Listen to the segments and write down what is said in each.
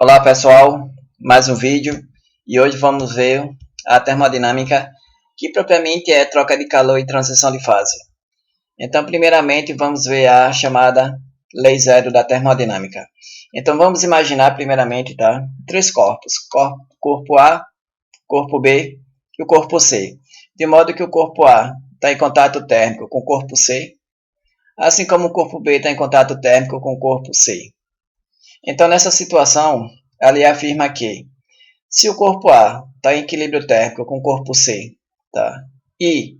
Olá pessoal, mais um vídeo e hoje vamos ver a termodinâmica, que propriamente é troca de calor e transição de fase. Então primeiramente vamos ver a chamada lei zero da termodinâmica. Então vamos imaginar primeiramente, tá? Três corpos, corpo A, corpo B e o corpo C. De modo que o corpo A está em contato térmico com o corpo C, assim como o corpo B está em contato térmico com o corpo C. Então nessa situação, ela afirma que se o corpo A está em equilíbrio térmico com o corpo C, tá? E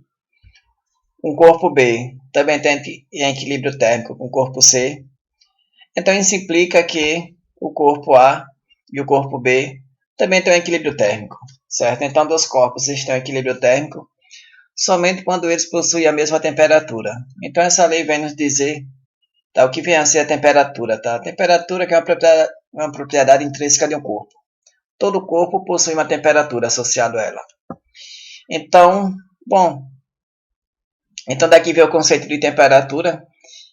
o corpo B também está em equilíbrio térmico com o corpo C, então isso implica que o corpo A e o corpo B também estão em equilíbrio térmico, certo? Então, dois corpos estão em equilíbrio térmico somente quando eles possuem a mesma temperatura. Então, essa lei vem nos dizer, tá, o que vem a ser a temperatura. Tá? A temperatura que é uma propriedade intrínseca de um corpo. Todo corpo possui uma temperatura associada a ela. Então, daqui vem o conceito de temperatura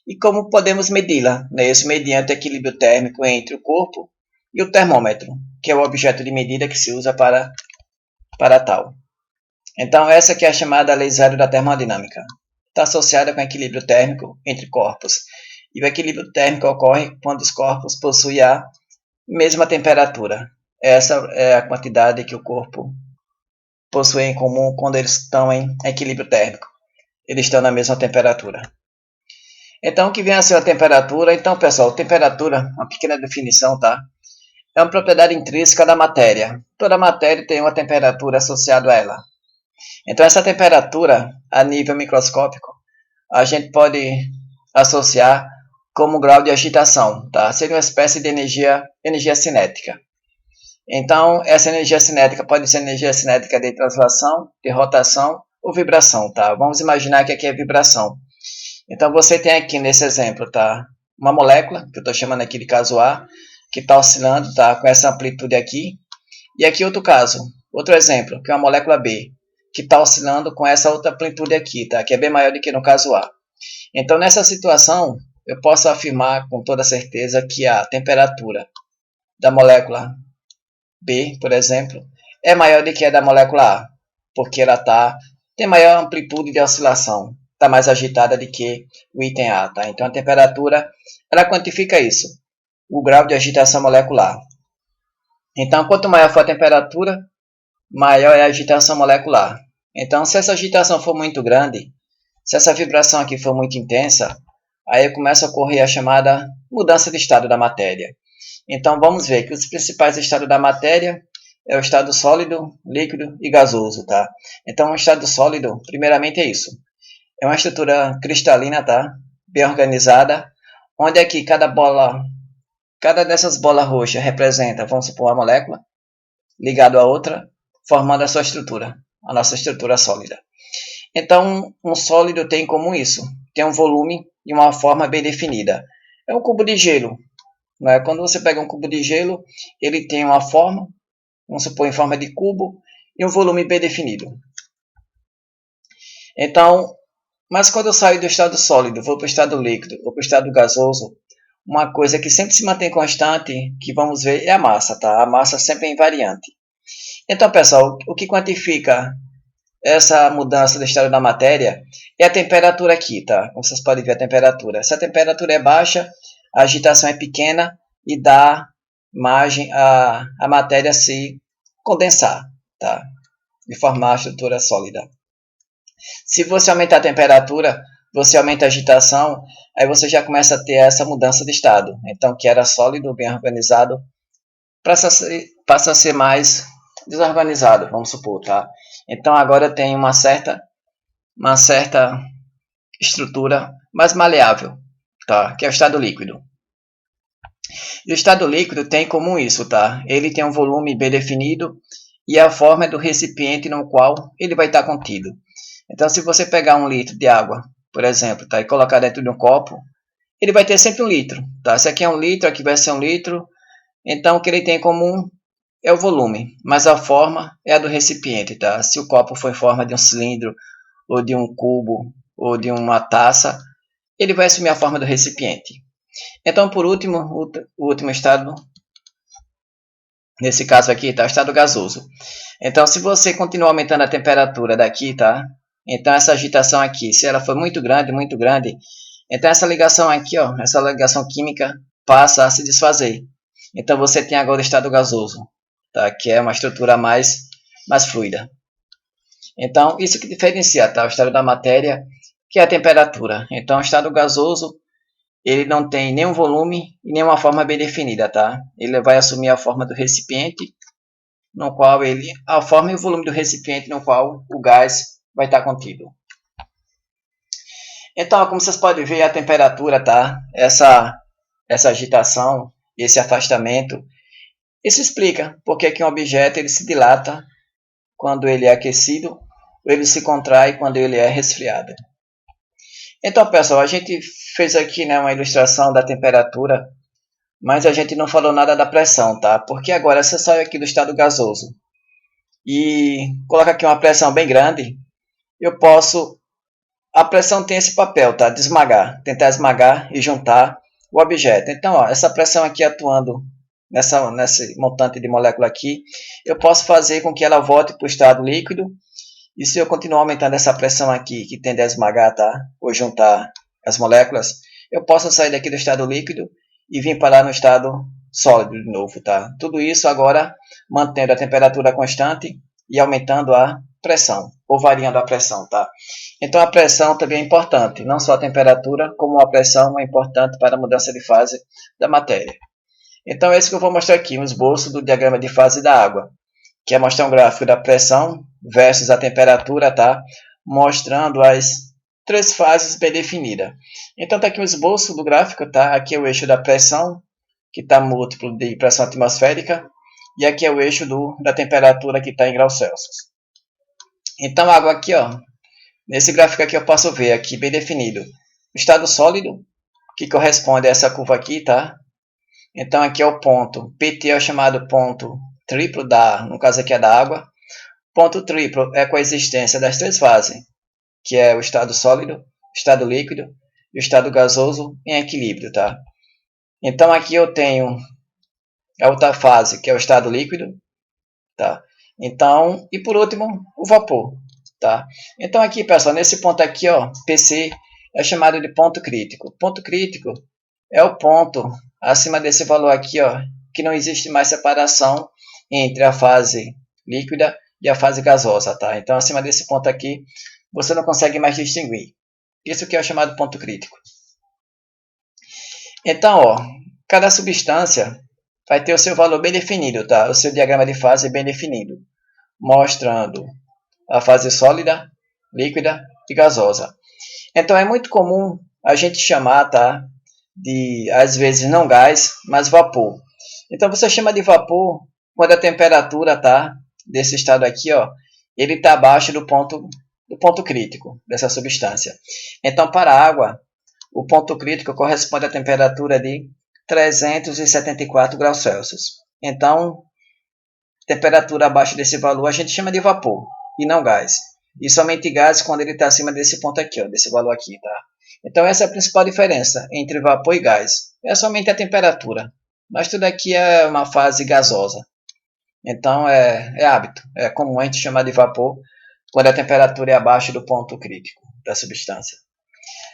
e como podemos medi-la, né? Isso mediante o equilíbrio térmico entre o corpo e o termômetro, que é o objeto de medida que se usa para tal. Então, essa que é a chamada lei zero da termodinâmica. Está associada com o equilíbrio térmico entre corpos. E o equilíbrio térmico ocorre quando os corpos possuem a mesma temperatura. Essa é a quantidade que o corpo possui em comum quando eles estão em equilíbrio térmico. Eles estão na mesma temperatura. Então, o que vem a ser a temperatura? Então, pessoal, temperatura, uma pequena definição, tá? É uma propriedade intrínseca da matéria. Toda matéria tem uma temperatura associada a ela. Então, essa temperatura, a nível microscópico, a gente pode associar como grau de agitação, tá? Seria uma espécie de energia cinética. Então, essa energia cinética pode ser energia cinética de translação, de rotação ou vibração, tá? Vamos imaginar que aqui é vibração. Então, você tem aqui nesse exemplo, tá? Uma molécula, que eu estou chamando aqui de caso A, que está oscilando, tá? Com essa amplitude aqui. E aqui outro caso, outro exemplo, que é uma molécula B, que está oscilando com essa outra amplitude aqui, tá? Que é bem maior do que no caso A. Então, nessa situação, eu posso afirmar com toda certeza que a temperatura da molécula B, por exemplo, é maior do que a da molécula A, porque ela tem maior amplitude de oscilação, está mais agitada do que o item A. Tá? Então, a temperatura, ela quantifica isso, o grau de agitação molecular. Então, quanto maior for a temperatura, maior é a agitação molecular. Então, se essa agitação for muito grande, se essa vibração aqui for muito intensa, aí começa a ocorrer a chamada mudança de estado da matéria. Então, vamos ver que os principais estados da matéria é o estado sólido, líquido e gasoso, tá? Então, o estado sólido, primeiramente, é isso. É uma estrutura cristalina, tá? Bem organizada, onde aqui cada dessas bolas roxas representa, vamos supor, uma molécula ligada a outra, formando a sua estrutura, a nossa estrutura sólida. Então, um sólido tem em comum isso, tem um volume e uma forma bem definida. É um cubo de gelo. Né? Quando você pega um cubo de gelo, ele tem uma forma, vamos supor, em forma de cubo, e um volume bem definido. Então, mas quando eu saio do estado sólido, vou para o estado líquido, vou para o estado gasoso, uma coisa que sempre se mantém constante, que vamos ver, é a massa, tá? A massa sempre é invariante. Então, pessoal, o que quantifica essa mudança do estado da matéria é a temperatura aqui, tá? Como vocês podem ver a temperatura. Se a temperatura é baixa, a agitação é pequena e dá margem a matéria se condensar, tá? E formar a estrutura sólida. Se você aumentar a temperatura, você aumenta a agitação, aí você já começa a ter essa mudança de estado. Então, que era sólido, bem organizado, passa a ser mais desorganizado, vamos supor, tá? Então, agora tem uma certa estrutura mais maleável, tá? Que é o estado líquido. E o estado líquido tem em comum isso, tá? Ele tem um volume bem definido e a forma é do recipiente no qual ele vai estar contido. Então, se você pegar 1 litro de água, por exemplo, tá? E colocar dentro de um copo, ele vai ter sempre 1 litro, tá? Se aqui é 1 litro, aqui vai ser 1 litro. Então, o que ele tem em comum é o volume, mas a forma é a do recipiente, tá? Se o copo for em forma de um cilindro, ou de um cubo, ou de uma taça, ele vai assumir a forma do recipiente. Então, por último, o último estado Nesse caso aqui, tá? O estado gasoso. Então, se você continuar aumentando a temperatura daqui, tá? Então, essa agitação aqui, se ela for muito grande, então essa ligação aqui, ó, essa ligação química passa a se desfazer. Então, você tem agora o estado gasoso, tá? Que é uma estrutura mais fluida. Então, isso que diferencia, tá? O estado da matéria, que é a temperatura. Então, o estado gasoso, ele não tem nenhum volume e nenhuma forma bem definida, tá? Ele vai assumir a forma do recipiente, no qual a forma e o volume do recipiente no qual o gás vai estar contido. Então, como vocês podem ver, a temperatura, tá? Essa agitação, esse afastamento, isso explica porque que um objeto ele se dilata quando ele é aquecido, ou ele se contrai quando ele é resfriado. Então, pessoal, a gente fez aqui, né, uma ilustração da temperatura, mas a gente não falou nada da pressão, tá? Porque agora você sai aqui do estado gasoso e coloca aqui uma pressão bem grande, a pressão tem esse papel, tá? De esmagar, tentar esmagar e juntar o objeto. Então, ó, essa pressão aqui atuando nesse montante de molécula aqui, eu posso fazer com que ela volte para o estado líquido. E se eu continuar aumentando essa pressão aqui, que tende a esmagar, tá? Ou juntar as moléculas, eu posso sair daqui do estado líquido e vir parar no estado sólido de novo, tá? Tudo isso agora mantendo a temperatura constante e aumentando a pressão, ou variando a pressão, tá? Então a pressão também é importante, não só a temperatura, como a pressão é importante para a mudança de fase da matéria. Então é isso que eu vou mostrar aqui, um esboço do diagrama de fase da água, que é mostrar um gráfico da pressão versus a temperatura, tá? Mostrando as três fases bem definidas. Então está aqui o esboço do gráfico, tá? Aqui é o eixo da pressão, que está múltiplo de pressão atmosférica, e aqui é o eixo da temperatura, que está em graus Celsius. Então a água aqui, ó, nesse gráfico aqui eu posso ver aqui bem definido o estado sólido, que corresponde a essa curva aqui, tá? Então aqui é o ponto, PT é o chamado ponto triplo, no caso aqui é da água. Ponto triplo é a coexistência das três fases, que é o estado sólido, o estado líquido e o estado gasoso em equilíbrio, tá? Então aqui eu tenho a outra fase, que é o estado líquido, tá? Então, e por último, o vapor, tá? Então aqui, pessoal, nesse ponto aqui, ó, PC é chamado de ponto crítico. Ponto crítico é o ponto acima desse valor aqui, ó, que não existe mais separação entre a fase líquida e a fase gasosa, tá? Então, acima desse ponto aqui, você não consegue mais distinguir. Isso que é o chamado ponto crítico. Então, ó, cada substância vai ter o seu valor bem definido, tá? O seu diagrama de fase bem definido, mostrando a fase sólida, líquida e gasosa. Então, é muito comum a gente chamar, tá, de, às vezes, não gás, mas vapor. Então, você chama de vapor quando a temperatura, tá, desse estado aqui, ó, ele está abaixo do ponto crítico dessa substância. Então, para a água, o ponto crítico corresponde à temperatura de 374 graus Celsius. Então, temperatura abaixo desse valor a gente chama de vapor e não gás. E somente gás quando ele está acima desse ponto aqui, ó, desse valor aqui, tá? Então essa é a principal diferença entre vapor e gás. É somente a temperatura. Mas tudo aqui é uma fase gasosa. Então é hábito, é comum a gente chamar de vapor quando a temperatura é abaixo do ponto crítico da substância.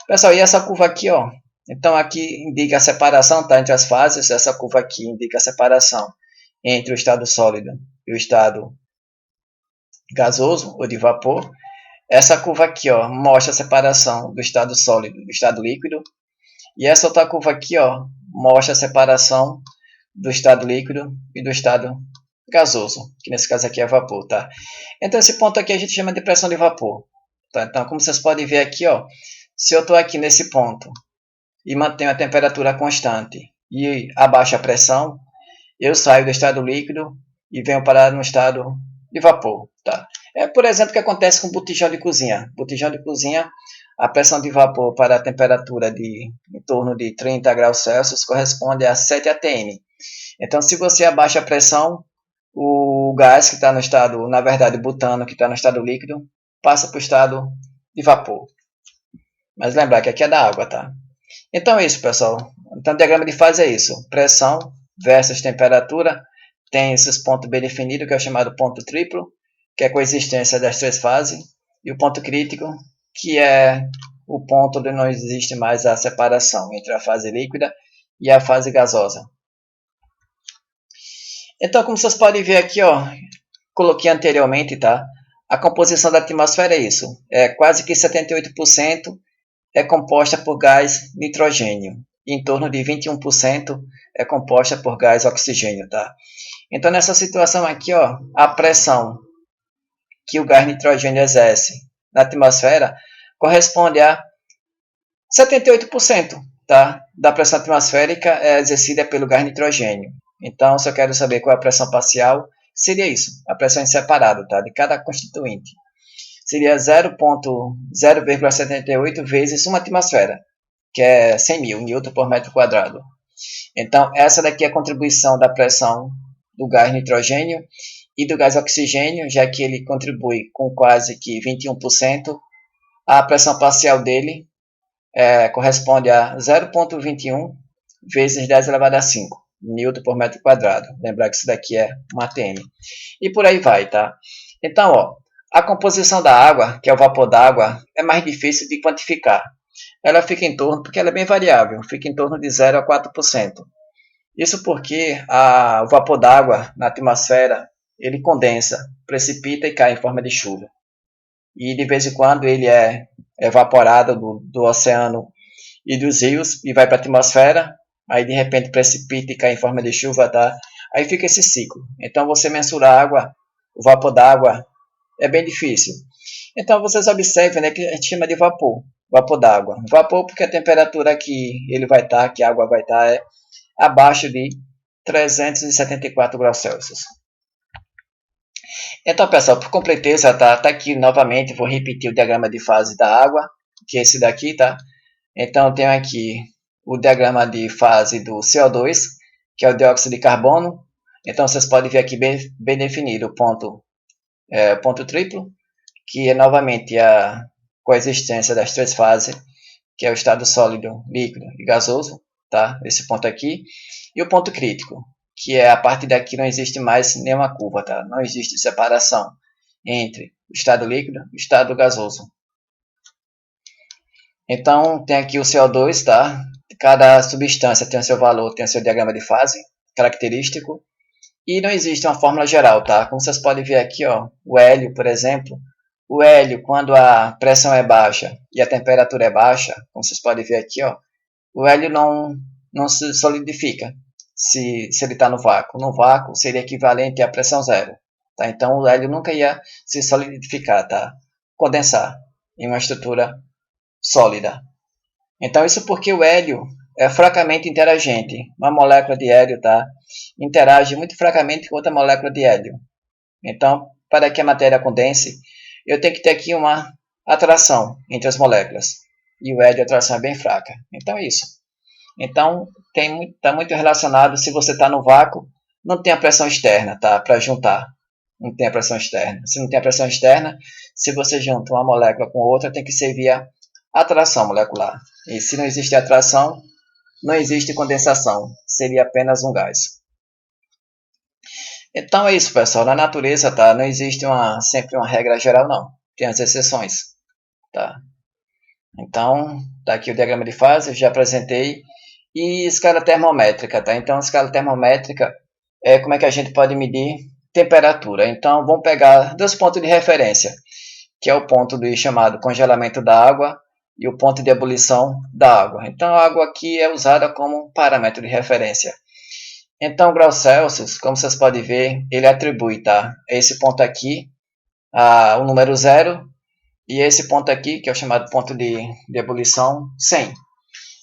Pessoal, e essa curva aqui, ó, então aqui indica a separação, tá, entre as fases. Essa curva aqui indica a separação entre o estado sólido e o estado gasoso ou de vapor. Essa curva aqui, ó, mostra a separação do estado sólido do estado líquido. E essa outra curva aqui, ó, mostra a separação do estado líquido e do estado gasoso, que nesse caso aqui é vapor, tá? Então esse ponto aqui a gente chama de pressão de vapor, tá? Então, como vocês podem ver aqui, ó, se eu estou aqui nesse ponto e mantenho a temperatura constante e abaixo a pressão, eu saio do estado líquido e venho parar no estado de vapor, tá? É, por exemplo, o que acontece com botijão de cozinha. Botijão de cozinha, a pressão de vapor para a temperatura de em torno de 30 graus Celsius corresponde a 7 atm. Então, se você abaixa a pressão, o gás que está no estado, na verdade, o butano que está no estado líquido, passa para o estado de vapor. Mas lembrar que aqui é da água, tá? Então é isso, pessoal. Então o diagrama de fase é isso. Pressão versus temperatura. tem esses pontos bem definidos, que é o chamado ponto triplo, que é a coexistência das três fases, e o ponto crítico, que é o ponto onde não existe mais a separação entre a fase líquida e a fase gasosa. Então, como vocês podem ver aqui, ó, coloquei anteriormente, tá? A composição da atmosfera é isso, é quase que 78% é composta por gás nitrogênio, e em torno de 21% é composta por gás oxigênio, tá? Então, nessa situação aqui, ó, a pressão que o gás nitrogênio exerce na atmosfera corresponde a 78%, tá? Da pressão atmosférica é exercida pelo gás nitrogênio. Então, se eu quero saber qual é a pressão parcial, seria isso, a pressão em separado, tá? De cada constituinte. Seria 0,78 vezes uma atmosfera, que é 100 mil newton por metro quadrado. Então, essa daqui é a contribuição da pressão do gás nitrogênio e do gás oxigênio, já que ele contribui com quase que 21%. A pressão parcial dele corresponde a 0,21 vezes 10 elevado a 5 newton por metro quadrado. Lembrar que isso daqui é uma ATM. E por aí vai, tá? Então, ó, a composição da água, que é o vapor d'água, é mais difícil de quantificar. Ela fica em torno, porque ela é bem variável, fica em torno de 0 a 4%. Isso porque o vapor d'água na atmosfera, ele condensa, precipita e cai em forma de chuva. E de vez em quando ele é evaporado do oceano e dos rios e vai para a atmosfera, aí de repente precipita e cai em forma de chuva, tá? Aí fica esse ciclo. Então você mensurar a água, o vapor d'água, é bem difícil. Então vocês observem, né, que a gente chama de vapor d'água. Vapor porque a temperatura que ele vai estar, que a água vai estar, é abaixo de 374 graus Celsius. Então, pessoal, por completeza, tá aqui novamente, vou repetir o diagrama de fase da água, que é esse daqui, tá? Então, eu tenho aqui o diagrama de fase do CO2, que é o dióxido de carbono. Então, vocês podem ver aqui bem definido o ponto triplo, que é novamente a coexistência das três fases, que é o estado sólido, líquido e gasoso, tá? Esse ponto aqui. E o ponto crítico, que é a partir daqui não existe mais nenhuma curva, tá? Não existe separação entre o estado líquido e o estado gasoso. Então, tem aqui o CO2, tá? Cada substância tem o seu valor, tem o seu diagrama de fase característico. E não existe uma fórmula geral, tá? Como vocês podem ver aqui, ó, o hélio, por exemplo. O hélio, quando a pressão é baixa e a temperatura é baixa, como vocês podem ver aqui, ó, o hélio não se solidifica se ele está no vácuo. No vácuo seria equivalente à pressão zero. Tá? Então o hélio nunca ia se solidificar, tá? Condensar em uma estrutura sólida. Então isso porque o hélio é fracamente interagente. Uma molécula de hélio, tá? Interage muito fracamente com outra molécula de hélio. Então, para que a matéria condense, eu tenho que ter aqui uma atração entre as moléculas. E o hélio, a atração é bem fraca. Então é isso. Então, está muito relacionado, se você está no vácuo, não tem a pressão externa, tá? Para juntar. Não tem a pressão externa. Se não tem a pressão externa, se você junta uma molécula com outra, tem que ser via atração molecular. E se não existe atração, não existe condensação. Seria apenas um gás. Então é isso, pessoal. Na natureza, tá? Não existe sempre uma regra geral, não. Tem as exceções, tá? Então, tá aqui o diagrama de fase, eu já apresentei. E escala termométrica, tá? Então, a escala termométrica é como é que a gente pode medir temperatura. Então, vamos pegar dois pontos de referência, que é o ponto de chamado congelamento da água e o ponto de ebulição da água. Então, a água aqui é usada como parâmetro de referência. Então, graus Celsius, como vocês podem ver, ele atribui, tá? Esse ponto aqui, o número 0, e esse ponto aqui, que é o chamado ponto de ebulição, 100.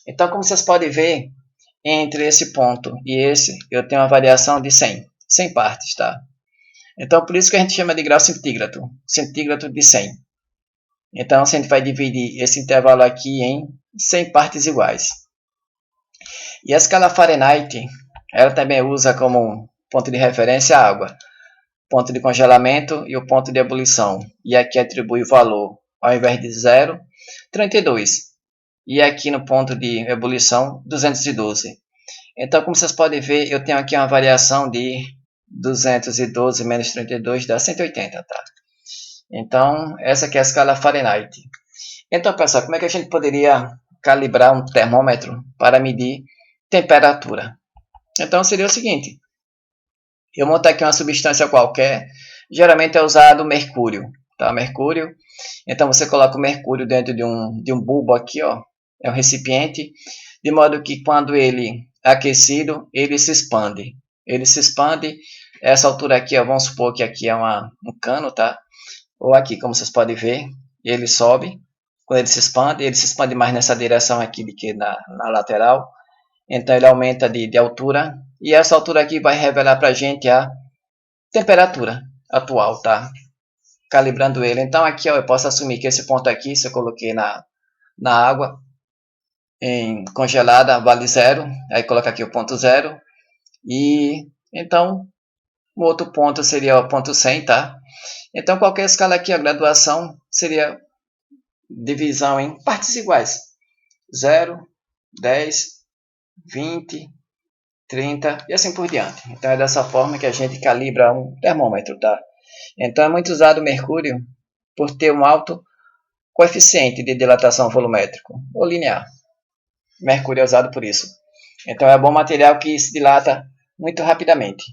Então, como vocês podem ver, entre esse ponto e esse, eu tenho uma variação de 100 partes, tá? Então, por isso que a gente chama de grau centígrado de 100. Então, a gente vai dividir esse intervalo aqui em 100 partes iguais. E a escala Fahrenheit, ela também usa como ponto de referência a água, ponto de congelamento e o ponto de ebulição. E aqui atribui o valor, ao invés de 0, 32. E aqui no ponto de ebulição, 212. Então, como vocês podem ver, eu tenho aqui uma variação de 212 menos 32 dá 180, tá? Então, essa aqui é a escala Fahrenheit. Então, pessoal, como é que a gente poderia calibrar um termômetro para medir temperatura? Então, seria o seguinte. Eu montar aqui uma substância qualquer, geralmente é usado mercúrio, tá? Mercúrio. Então, você coloca o mercúrio dentro de um bulbo aqui, ó. É um recipiente, de modo que quando ele é aquecido, ele se expande. Ele se expande, essa altura aqui, ó, vamos supor que aqui é um cano, tá? Ou aqui, como vocês podem ver, ele sobe. Quando ele se expande mais nessa direção aqui do que na lateral. Então, ele aumenta de altura. E essa altura aqui vai revelar para a gente a temperatura atual, tá? Calibrando ele. Então, aqui, ó, eu posso assumir que esse ponto aqui, se eu coloquei na água, em congelada, vale 0. Aí, coloca aqui o ponto 0. E, então, o outro ponto seria o ponto 100, tá? Então, qualquer escala aqui, a graduação seria divisão em partes iguais. 0, 10, 20, 30 e assim por diante. Então, é dessa forma que a gente calibra um termômetro, tá? Então, é muito usado o mercúrio por ter um alto coeficiente de dilatação volumétrico, ou linear. Mercúrio é usado por isso. Então, é bom material que se dilata muito rapidamente,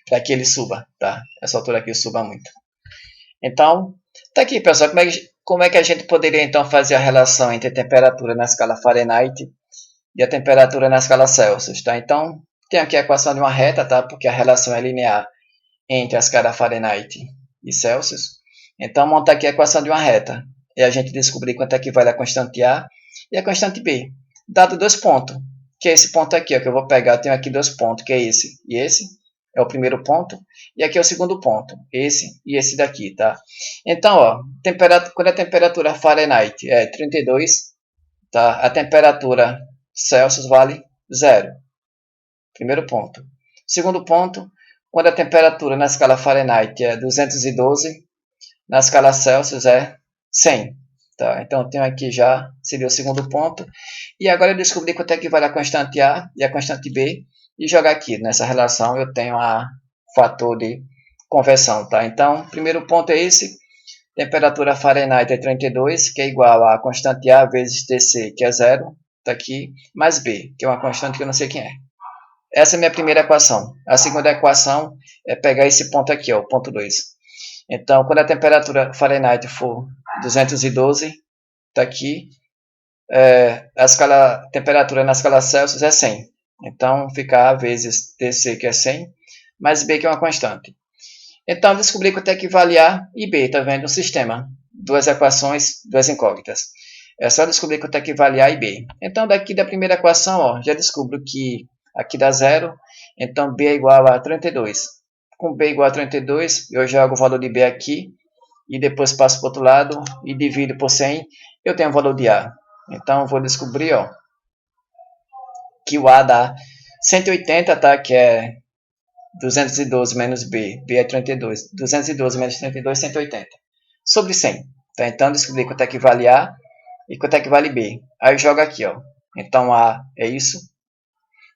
para que ele suba, tá? Essa altura aqui suba muito. Então, tá aqui, pessoal, como é que a gente poderia, então, fazer a relação entre a temperatura na escala Fahrenheit e a temperatura na escala Celsius, tá? Então, tem aqui a equação de uma reta, tá? Porque a relação é linear entre a escala Fahrenheit e Celsius. Então, montar aqui a equação de uma reta. E a gente descobrir quanto é que vale a constante A e a constante B. Dado dois pontos, que é esse ponto aqui, ó, que eu vou pegar. Eu tenho aqui dois pontos, que é esse e esse. É o primeiro ponto. E aqui é o segundo ponto, esse e esse daqui, tá? Então, ó, quando a temperatura Fahrenheit é 32, tá? A temperatura Celsius vale 0. Primeiro ponto. Segundo ponto, quando a temperatura na escala Fahrenheit é 212, na escala Celsius é 100. Tá? Então, eu tenho aqui já, seria o segundo ponto. E agora eu descobri quanto é que vale a constante A e a constante B. E jogar aqui nessa relação eu tenho a fator de conversão. Tá? Então, primeiro ponto é esse. Temperatura Fahrenheit é 32, que é igual a constante A vezes Tc, que é 0. Tá aqui, mais B, que é uma constante que eu não sei quem é. Essa é a minha primeira equação. A segunda equação é pegar esse ponto aqui, ó, o ponto 2. Então, quando a temperatura Fahrenheit for 212, está aqui, a temperatura na escala Celsius é 100. Então, fica A vezes Tc, que é 100, mais B, que é uma constante. Então, descobri quanto é que vale A e B, tá vendo? No sistema. Duas equações, duas incógnitas. É só descobrir quanto é que vale A e B. Então, daqui da primeira equação, ó, já descubro que aqui dá 0, então B é igual a 32. Com B igual a 32, eu jogo o valor de B aqui, e depois passo para o outro lado e divido por 100, eu tenho o valor de A. Então, vou descobrir, ó, que o A dá 180, tá? Que é 212 menos B. B é 32. 212 menos 32, 180. Sobre 100. Tá? Então, descobri quanto é que vale A e quanto é que vale B. Aí eu jogo aqui, ó. Então, A é isso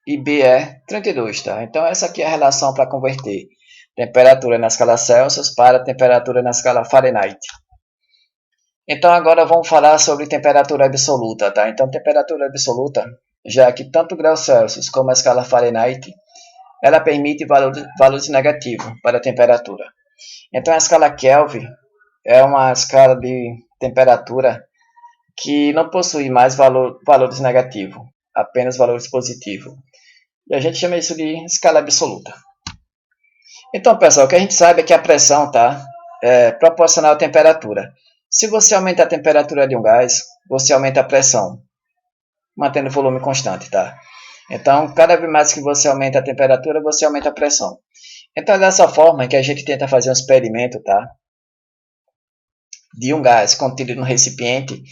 e B é 32, tá? Então, essa aqui é a relação para converter temperatura na escala Celsius para temperatura na escala Fahrenheit. Então, agora vamos falar sobre temperatura absoluta, tá? Então, temperatura absoluta, já que tanto o grau Celsius como a escala Fahrenheit, ela permite valores negativos para a temperatura. Então, a escala Kelvin é uma escala de temperatura que não possui mais valores negativos, apenas valores positivos. E a gente chama isso de escala absoluta. Então, pessoal, o que a gente sabe é que a pressão é proporcional à temperatura. Se você aumenta a temperatura de um gás, você aumenta a pressão, mantendo o volume constante, tá? Então, cada vez mais que você aumenta a temperatura, você aumenta a pressão. Então, é dessa forma que a gente tenta fazer um experimento, tá? De um gás contido no recipiente.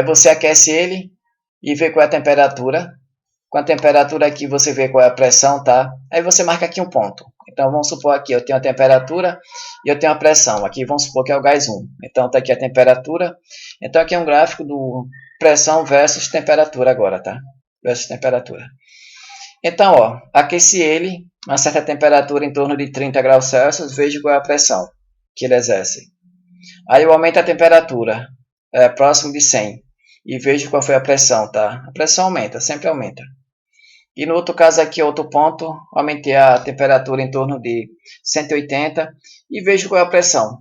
Você aquece ele e vê qual é a temperatura. Com a temperatura aqui, você vê qual é a pressão, tá? Aí você marca aqui um ponto. Então, vamos supor aqui, eu tenho a temperatura e eu tenho a pressão. Aqui, vamos supor que é o gás 1. Então, está aqui a temperatura. Então, aqui é um gráfico do pressão versus temperatura agora, tá? Versus temperatura. Então, ó, aqueci ele a uma certa temperatura em torno de 30 graus Celsius, vejo qual é a pressão que ele exerce. Aí eu aumento a temperatura, próximo de 100, e vejo qual foi a pressão, tá? A pressão aumenta, sempre aumenta. E no outro caso aqui, outro ponto, aumentei a temperatura em torno de 180 e vejo qual é a pressão,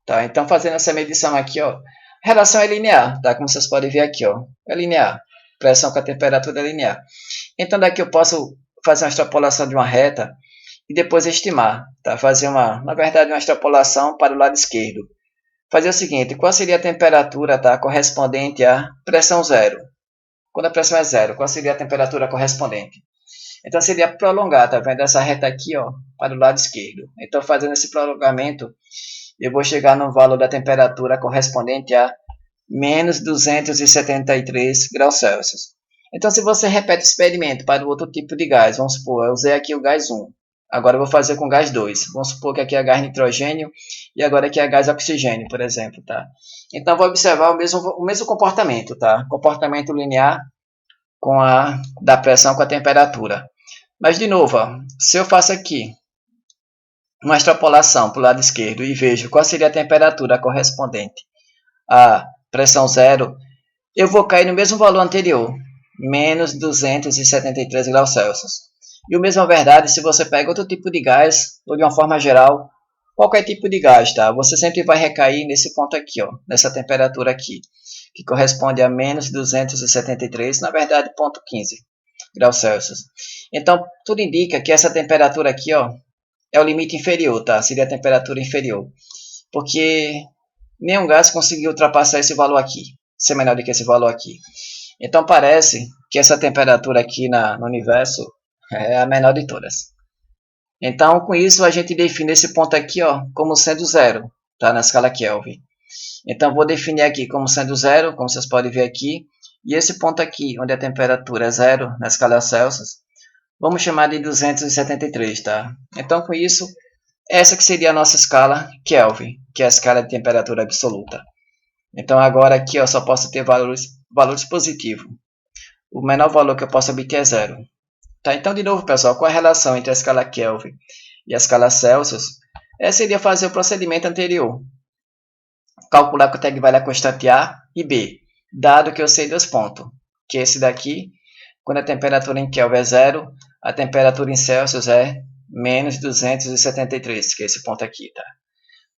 tá? Então, fazendo essa medição aqui, ó, a relação é linear, tá? Como vocês podem ver aqui, ó, é linear. Pressão com a temperatura é linear. Então, daqui eu posso fazer uma extrapolação de uma reta e depois estimar, tá? Fazer na verdade, uma extrapolação para o lado esquerdo. Fazer o seguinte, qual seria a temperatura, tá, correspondente à pressão zero? Quando a pressão é zero, qual seria a temperatura correspondente? Então, seria prolongar, tá vendo essa reta aqui, ó, para o lado esquerdo. Então, fazendo esse prolongamento, eu vou chegar no valor da temperatura correspondente a menos 273 graus Celsius. Então, se você repete o experimento para o outro tipo de gás, vamos supor, eu usei aqui o gás 1, agora eu vou fazer com o gás 2. Vamos supor que aqui é gás nitrogênio e agora aqui é gás oxigênio, por exemplo, tá? Então, vou observar o mesmo comportamento, tá? Comportamento linear da pressão com a temperatura. Mas, de novo, ó, se eu faço aqui uma extrapolação para o lado esquerdo e vejo qual seria a temperatura correspondente à pressão zero, eu vou cair no mesmo valor anterior, menos 273 graus Celsius. E o mesmo é verdade se você pega outro tipo de gás, ou de uma forma geral, qualquer tipo de gás, tá? Você sempre vai recair nesse ponto aqui, ó, nessa temperatura aqui, que corresponde a menos 273, na verdade, 0,15 graus Celsius. Então, tudo indica que essa temperatura aqui, ó, é o limite inferior, tá? Seria a temperatura inferior. Porque nenhum gás conseguiu ultrapassar esse valor aqui, ser menor do que esse valor aqui. Então parece que essa temperatura aqui no universo é a menor de todas. Então, com isso, a gente define esse ponto aqui, ó, como sendo zero, tá? Na escala Kelvin. Então, vou definir aqui como sendo zero, como vocês podem ver aqui. E esse ponto aqui, onde a temperatura é zero na escala Celsius, vamos chamar de 273, tá? Então, com isso, essa que seria a nossa escala Kelvin, que é a escala de temperatura absoluta. Então, agora aqui eu só posso ter valores positivos. O menor valor que eu posso obter é zero. Tá? Então, de novo, pessoal, qual é a relação entre a escala Kelvin e a escala Celsius? Seria fazer o procedimento anterior. Calcular quanto é que vale a constante A e B, dado que eu sei dois pontos, que esse daqui, quando a temperatura em Kelvin é zero, a temperatura em Celsius é menos 273, que é esse ponto aqui, tá?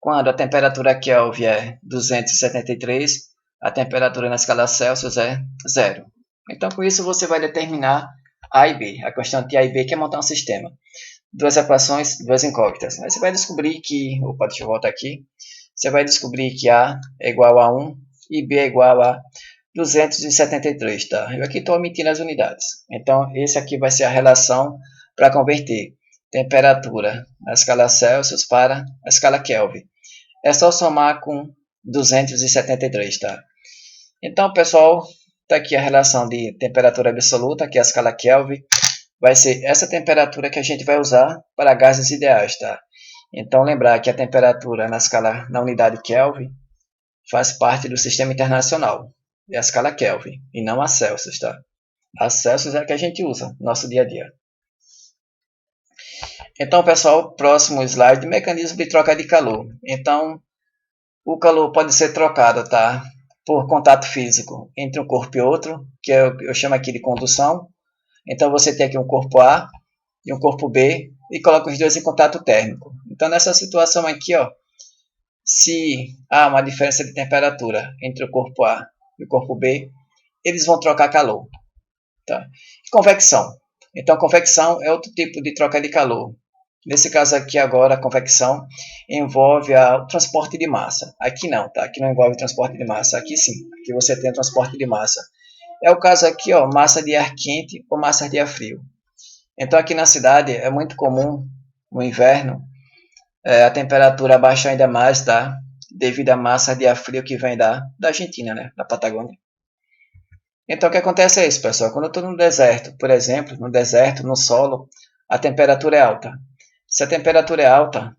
Quando a temperatura Kelvin é 273, a temperatura na escala Celsius é zero. Então, com isso, você vai determinar A e B, a constante A e B, que é montar um sistema. Duas equações, duas incógnitas. Aí você vai descobrir que, opa, deixa eu voltar aqui, você vai descobrir que A é igual a 1 e B é igual a 273, tá? Eu aqui estou omitindo as unidades. Então, esse aqui vai ser a relação para converter temperatura na escala Celsius para a escala Kelvin. É só somar com 273, tá? Então, pessoal, está aqui a relação de temperatura absoluta, que é a escala Kelvin. Vai ser essa temperatura que a gente vai usar para gases ideais, tá? Então, lembrar que a temperatura na unidade Kelvin faz parte do sistema internacional. É a escala Kelvin, e não a Celsius, tá? A Celsius é a que a gente usa no nosso dia a dia. Então, pessoal, próximo slide, mecanismo de troca de calor. Então, o calor pode ser trocado, tá? Por contato físico entre um corpo e outro, que eu chamo aqui de condução. Então, você tem aqui um corpo A e um corpo B e coloca os dois em contato térmico. Então, nessa situação aqui, ó, se há uma diferença de temperatura entre o corpo A e o corpo B, eles vão trocar calor. Tá? Convecção. Então, convecção é outro tipo de troca de calor. Nesse caso aqui agora, a convecção envolve o transporte de massa. Aqui não, tá? Aqui não envolve transporte de massa. Aqui sim, aqui você tem o transporte de massa. É o caso aqui, ó, massa de ar quente ou massa de ar frio. Então aqui na cidade é muito comum, no inverno, a temperatura baixar ainda mais, tá? Devido à massa de ar frio que vem da Argentina, né? Da Patagônia. Então o que acontece é isso, pessoal. Quando eu estou no deserto, por exemplo, no deserto, no solo, a temperatura é alta. Se a temperatura é alta,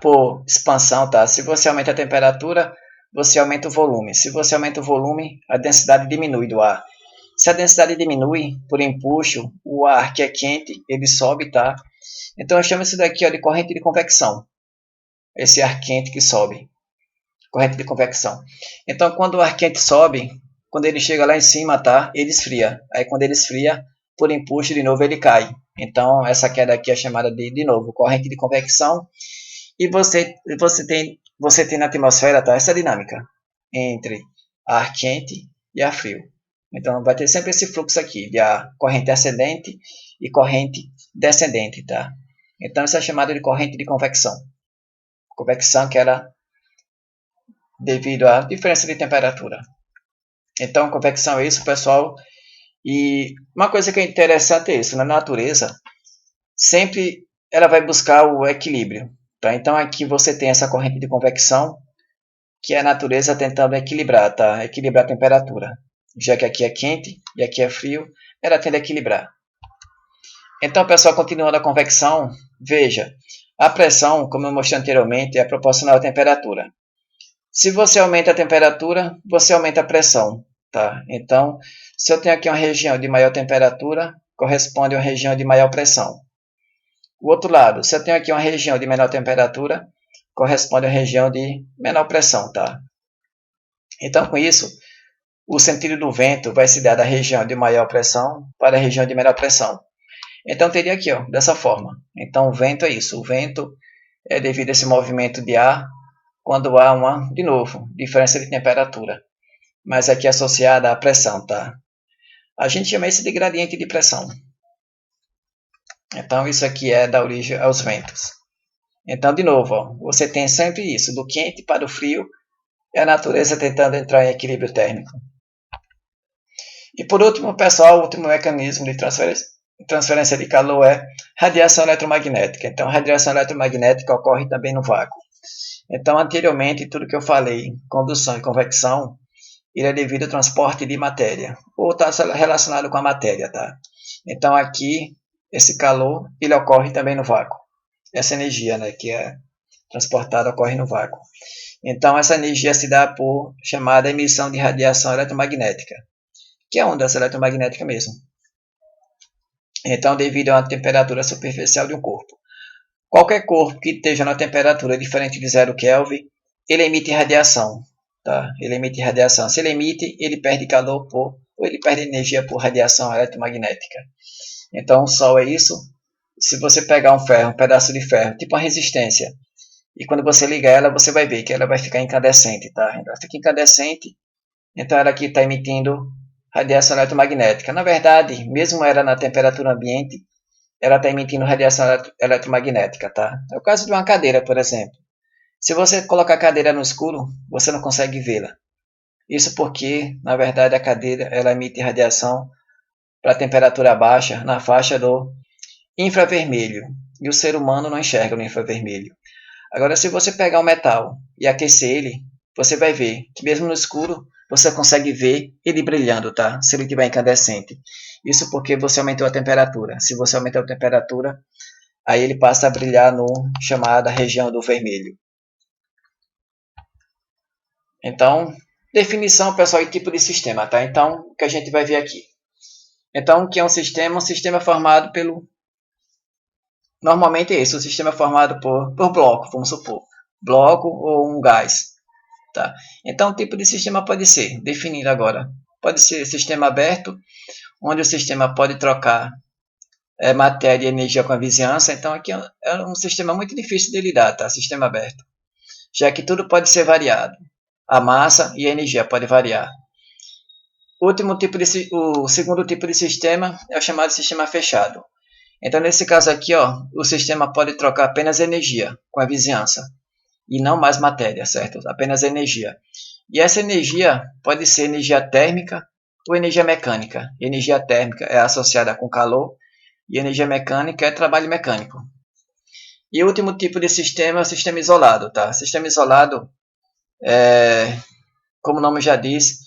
por expansão, tá? Se você aumenta a temperatura, você aumenta o volume. Se você aumenta o volume, a densidade diminui do ar. Se a densidade diminui por empuxo, o ar que é quente, ele sobe, tá? Então eu chamo isso daqui, ó, de corrente de convecção. Esse ar quente que sobe. Corrente de convecção. Então quando o ar quente sobe, quando ele chega lá em cima, tá? Ele esfria. Aí quando ele esfria, por empuxo, de novo ele cai. Então essa queda aqui é chamada de novo, corrente de convecção. E você tem na atmosfera, tá? Essa dinâmica entre ar quente e ar frio. Então vai ter sempre esse fluxo aqui de ar, corrente ascendente e corrente descendente, tá? Então isso é chamado de corrente de convecção. Convecção que era devido à diferença de temperatura. Então convecção é isso, pessoal. E uma coisa que é interessante é isso, na natureza sempre ela vai buscar o equilíbrio, tá? Então aqui você tem essa corrente de convecção que é a natureza tentando equilibrar, tá? Equilibrar a temperatura. Já que aqui é quente e aqui é frio, ela tende a equilibrar. Então, pessoal, continuando a convecção, veja, a pressão, como eu mostrei anteriormente, é proporcional à temperatura. Se você aumenta a temperatura, você aumenta a pressão, tá? Então, se eu tenho aqui uma região de maior temperatura, corresponde a uma região de maior pressão. O outro lado, se eu tenho aqui uma região de menor temperatura, corresponde a uma região de menor pressão, tá? Então, com isso, o sentido do vento vai se dar da região de maior pressão para a região de menor pressão. Então, teria aqui, ó, dessa forma. Então, o vento é isso. O vento é devido a esse movimento de ar quando há uma, de novo, diferença de temperatura. Mas aqui associada à pressão, tá? A gente chama isso de gradiente de pressão. Então, isso aqui é da origem aos ventos. Então, de novo, ó, você tem sempre isso, do quente para o frio, é a natureza tentando entrar em equilíbrio térmico. E por último, pessoal, o último mecanismo de transferência de calor é radiação eletromagnética. Então, radiação eletromagnética ocorre também no vácuo. Então, anteriormente, tudo que eu falei, condução e convecção, ele é devido ao transporte de matéria, ou está relacionado com a matéria, tá? Então, aqui, esse calor, ele ocorre também no vácuo. Essa energia, né, que é transportada, ocorre no vácuo. Então, essa energia se dá por chamada emissão de radiação eletromagnética, que é onda eletromagnética mesmo. Então, devido a uma temperatura superficial de um corpo. Qualquer corpo que esteja na temperatura diferente de 0 Kelvin, ele emite radiação. Tá? Ele emite radiação. Se ele emite, ele perde calor ou ele perde energia por radiação eletromagnética. Então, o Sol é isso. Se você pegar um ferro, um pedaço de ferro, tipo uma resistência, e quando você liga ela, você vai ver que ela vai ficar incandescente. Tá? Ela fica incandescente, então ela aqui está emitindo radiação eletromagnética. Na verdade, mesmo ela na temperatura ambiente, ela está emitindo radiação eletromagnética, tá? É o caso de uma cadeira, por exemplo. Se você colocar a cadeira no escuro, você não consegue vê-la. Isso porque, na verdade, a cadeira ela emite radiação para temperatura baixa na faixa do infravermelho. E o ser humano não enxerga no infravermelho. Agora, se você pegar um metal e aquecer ele, você vai ver que mesmo no escuro, você consegue ver ele brilhando, tá? Se ele estiver incandescente. Isso porque você aumentou a temperatura. Se você aumentar a temperatura, aí ele passa a brilhar no chamada região do vermelho. Então, definição, pessoal, e tipo de sistema, tá? Então, o que a gente vai ver aqui. Então, o que é um sistema? Um sistema formado pelo... Normalmente é isso, o sistema é formado por bloco, vamos supor. Bloco ou um gás. Tá? Então, o tipo de sistema pode ser, definido agora, pode ser sistema aberto, onde o sistema pode trocar matéria e energia com a vizinhança. Então, aqui é um sistema muito difícil de lidar, tá? Sistema aberto. Já que tudo pode ser variado. A massa e a energia podem variar. O segundo tipo de sistema é o chamado sistema fechado. Então, nesse caso aqui, ó, o sistema pode trocar apenas energia com a vizinhança. E não mais matéria, certo? Apenas energia. E essa energia pode ser energia térmica ou energia mecânica. Energia térmica é associada com calor e energia mecânica é trabalho mecânico. E o último tipo de sistema é o sistema isolado. Tá? Sistema isolado, como o nome já diz,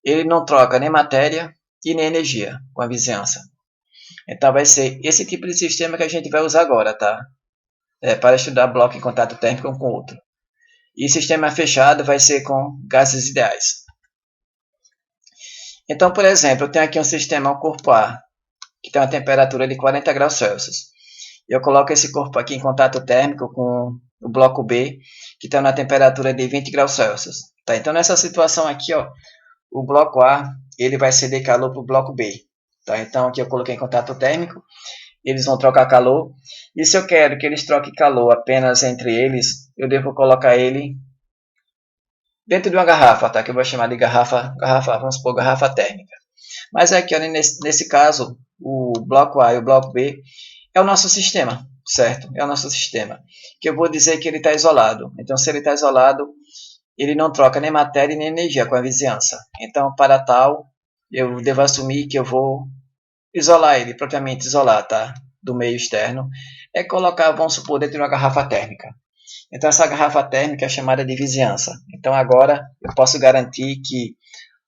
ele não troca nem matéria e nem energia com a vizinhança. Então vai ser esse tipo de sistema que a gente vai usar agora, tá? Para estudar bloco em contato térmico um com o outro. E sistema fechado vai ser com gases ideais. Então, por exemplo, eu tenho aqui um sistema, um corpo A, que tem uma temperatura de 40 graus Celsius. Eu coloco esse corpo aqui em contato térmico com o bloco B, que está na temperatura de 20 graus Celsius. Tá? Então, nessa situação aqui, ó, o bloco A ele vai ceder calor para o bloco B. Tá? Então, aqui eu coloquei em contato térmico, eles vão trocar calor. E se eu quero que eles troquem calor apenas entre eles, eu devo colocar ele dentro de uma garrafa, tá? Que eu vou chamar de garrafa, vamos supor, garrafa térmica. Mas aqui, olha, nesse caso, o bloco A e o bloco B é o nosso sistema, certo? É o nosso sistema. Que eu vou dizer que ele está isolado. Então, se ele está isolado, ele não troca nem matéria nem energia com a vizinhança. Então, para tal, eu devo assumir que eu vou isolar ele, propriamente isolar, tá? Do meio externo. É colocar, vamos supor, dentro de uma garrafa térmica. Então, essa garrafa térmica é chamada de vizinhança. Então, agora, eu posso garantir que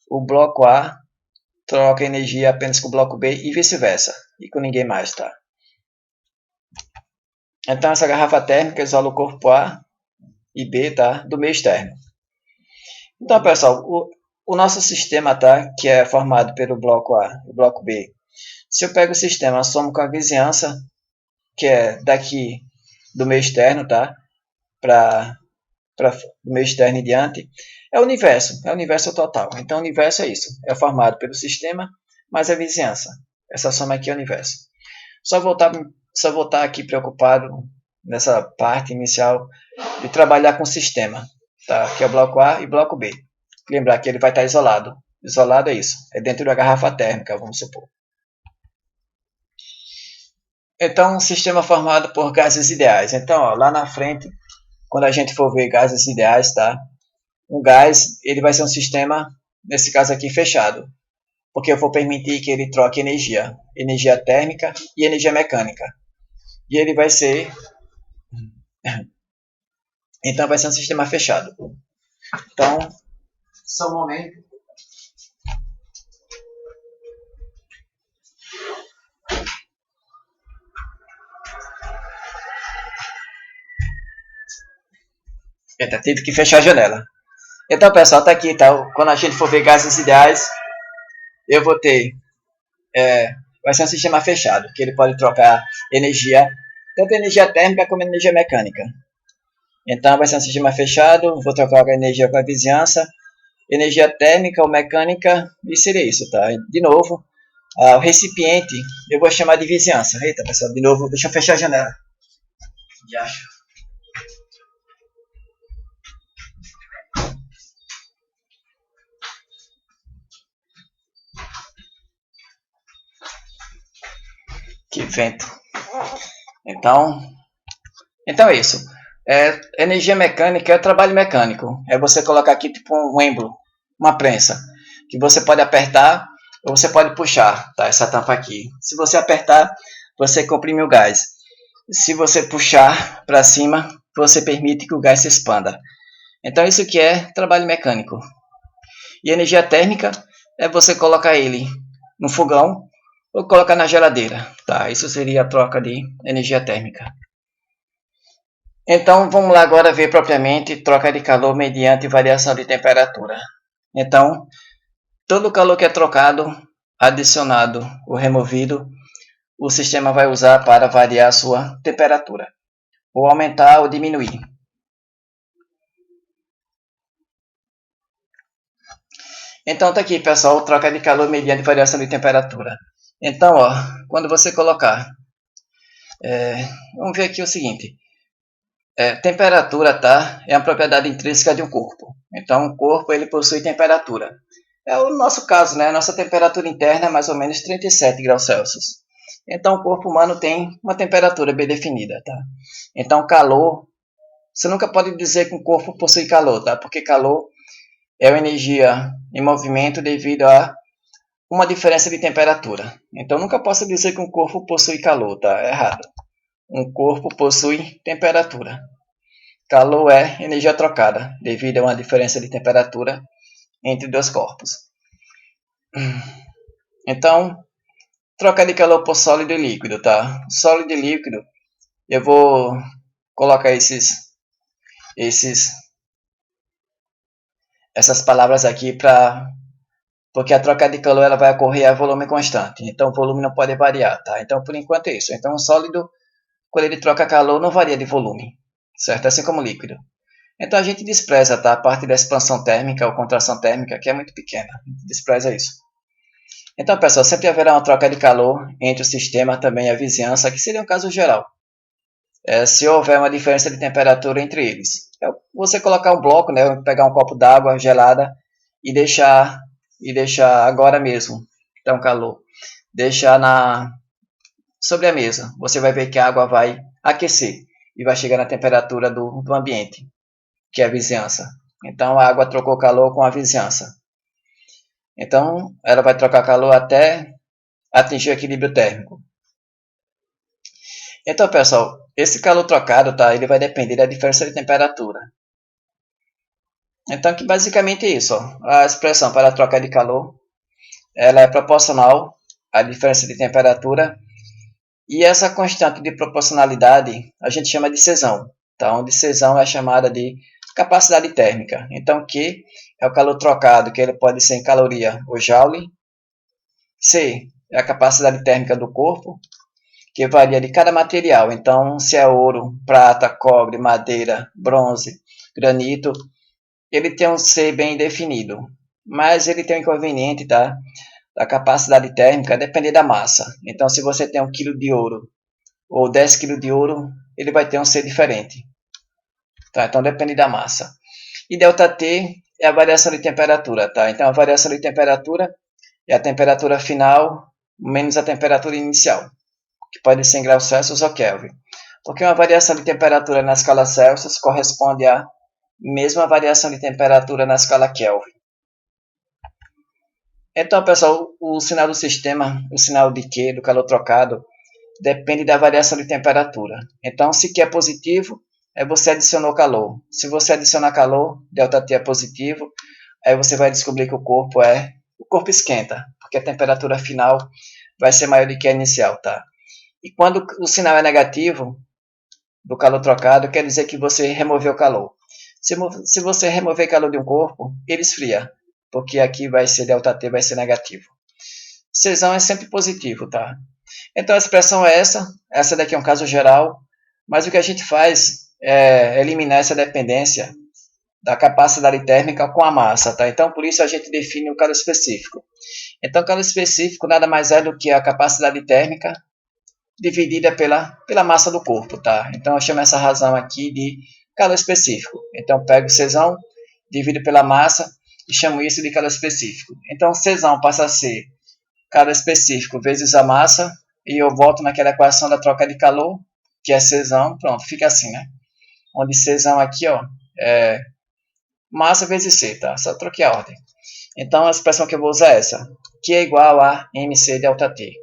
o bloco A troca energia apenas com o bloco B e vice-versa. E com ninguém mais, tá? Então, essa garrafa térmica isola o corpo A e B, tá? Do meio externo. Então, pessoal, o nosso sistema, tá? Que é formado pelo bloco A e o bloco B. Se eu pego o sistema, somo com a vizinhança, que é daqui do meio externo, tá? Para do meio externo em diante, é o universo total. Então, o universo é isso. É formado pelo sistema, mais a vizinhança. Essa soma aqui é o universo. Só voltar aqui preocupado nessa parte inicial de trabalhar com o sistema, tá? Que é o bloco A e bloco B. Lembrar que ele vai estar isolado. Isolado é isso. É dentro da garrafa térmica, vamos supor. Então, um sistema formado por gases ideais. Então, ó, lá na frente, quando a gente for ver gases ideais, tá? Um gás, ele vai ser um sistema, nesse caso aqui, fechado. Porque eu vou permitir que ele troque energia. Energia térmica e energia mecânica. E ele vai ser... Então, vai ser um sistema fechado. Então, só um momento. Eita, tive que fechar a janela. Então, pessoal, tá aqui, tá? Quando a gente for ver gases ideais, eu vou ter... vai ser um sistema fechado, que ele pode trocar energia, tanto energia térmica como energia mecânica. Então, vai ser um sistema fechado, vou trocar a energia com a vizinhança, energia térmica ou mecânica, e seria isso, tá? De novo, o recipiente, eu vou chamar de vizinhança. Eita, pessoal, de novo, deixa eu fechar a janela. Já acho. Que vento. Então é isso. Energia mecânica é trabalho mecânico. É você colocar aqui tipo um êmbolo, uma prensa, que você pode apertar ou você pode puxar, tá? Essa tampa aqui. Se você apertar, você comprime o gás. Se você puxar para cima, você permite que o gás se expanda. Então isso que é trabalho mecânico. E energia térmica é você colocar ele no fogão ou colocar na geladeira, tá? Isso seria a troca de energia térmica. Então, vamos lá agora ver propriamente troca de calor mediante variação de temperatura. Então, todo o calor que é trocado, adicionado ou removido, o sistema vai usar para variar a sua temperatura, ou aumentar ou diminuir. Então, tá aqui, pessoal, troca de calor mediante variação de temperatura. Então, ó, quando você colocar... vamos ver aqui o seguinte. Temperatura, tá? É uma propriedade intrínseca de um corpo. Então, o corpo ele possui temperatura. É o nosso caso, né? Nossa temperatura interna é mais ou menos 37 graus Celsius. Então, o corpo humano tem uma temperatura bem definida, tá? Então, calor, você nunca pode dizer que um corpo possui calor, tá? Porque calor é uma energia em movimento devido a uma diferença de temperatura. Então, nunca posso dizer que um corpo possui calor, tá? É errado. Um corpo possui temperatura. Calor é energia trocada, devido a uma diferença de temperatura entre dois corpos. Então, troca de calor por sólido e líquido, tá? Sólido e líquido, eu vou colocar essas palavras aqui para porque a troca de calor ela vai ocorrer a volume constante, então o volume não pode variar, tá? Então, por enquanto é isso. Então, o sólido, quando ele troca calor, não varia de volume, certo? Assim como o líquido. Então, a gente despreza, tá? A parte da expansão térmica ou contração térmica, que é muito pequena. A gente despreza isso. Então, pessoal, sempre haverá uma troca de calor entre o sistema também e a vizinhança, que seria um caso geral. Se houver uma diferença de temperatura entre eles. Você colocar um bloco, né, pegar um copo d'água gelada e deixar agora mesmo, que está um calor, deixar sobre a mesa. Você vai ver que a água vai aquecer e vai chegar na temperatura do ambiente, que é a vizinhança. Então a água trocou calor com a vizinhança. Então ela vai trocar calor até atingir o equilíbrio térmico. Então, pessoal, esse calor trocado, tá? Ele vai depender da diferença de temperatura. Então, que basicamente é isso. Ó. A expressão para a troca de calor, ela é proporcional à diferença de temperatura. E essa constante de proporcionalidade a gente chama de Czão, tá? Onde Czão é chamada de capacidade térmica. Então, Q é o calor trocado, que ele pode ser em caloria ou joule. C é a capacidade térmica do corpo, que varia de cada material. Então, se é ouro, prata, cobre, madeira, bronze, granito, ele tem um C bem definido. Mas ele tem um inconveniente, tá? Da capacidade térmica depender da massa. Então, se você tem 1 kg de ouro ou 10 kg de ouro, ele vai ter um C diferente. Tá? Então, depende da massa. E ΔT é a variação de temperatura. Tá? Então, a variação de temperatura é a temperatura final menos a temperatura inicial, que pode ser em graus Celsius ou Kelvin. Porque uma variação de temperatura na escala Celsius corresponde à mesma variação de temperatura na escala Kelvin. Então, pessoal, o sinal do sistema, o sinal de Q, do calor trocado, depende da variação de temperatura. Então, se Q é positivo, você adicionou calor. Se você adicionar calor, ΔT é positivo, aí você vai descobrir que o corpo esquenta, porque a temperatura final vai ser maior do que a inicial, tá? E quando o sinal é negativo, do calor trocado, quer dizer que você removeu calor. Se você remover calor de um corpo, ele esfria, porque aqui vai ser ΔT, vai ser negativo. Czão é sempre positivo, tá? Então a expressão é essa daqui é um caso geral, mas o que a gente faz é eliminar essa dependência da capacidade térmica com a massa, tá? Então por isso a gente define o calor específico. Então o calor específico nada mais é do que a capacidade térmica dividida pela massa do corpo, tá? Então eu chamo essa razão aqui de calor específico. Então eu pego Czão, divido pela massa e chamo isso de calor específico. Então Czão passa a ser calor específico vezes a massa e eu volto naquela equação da troca de calor, que é Czão, pronto, fica assim, né? Onde Czão aqui, ó, é massa vezes C, tá? Só troquei a ordem. Então a expressão que eu vou usar é essa, que é igual a mc ΔT,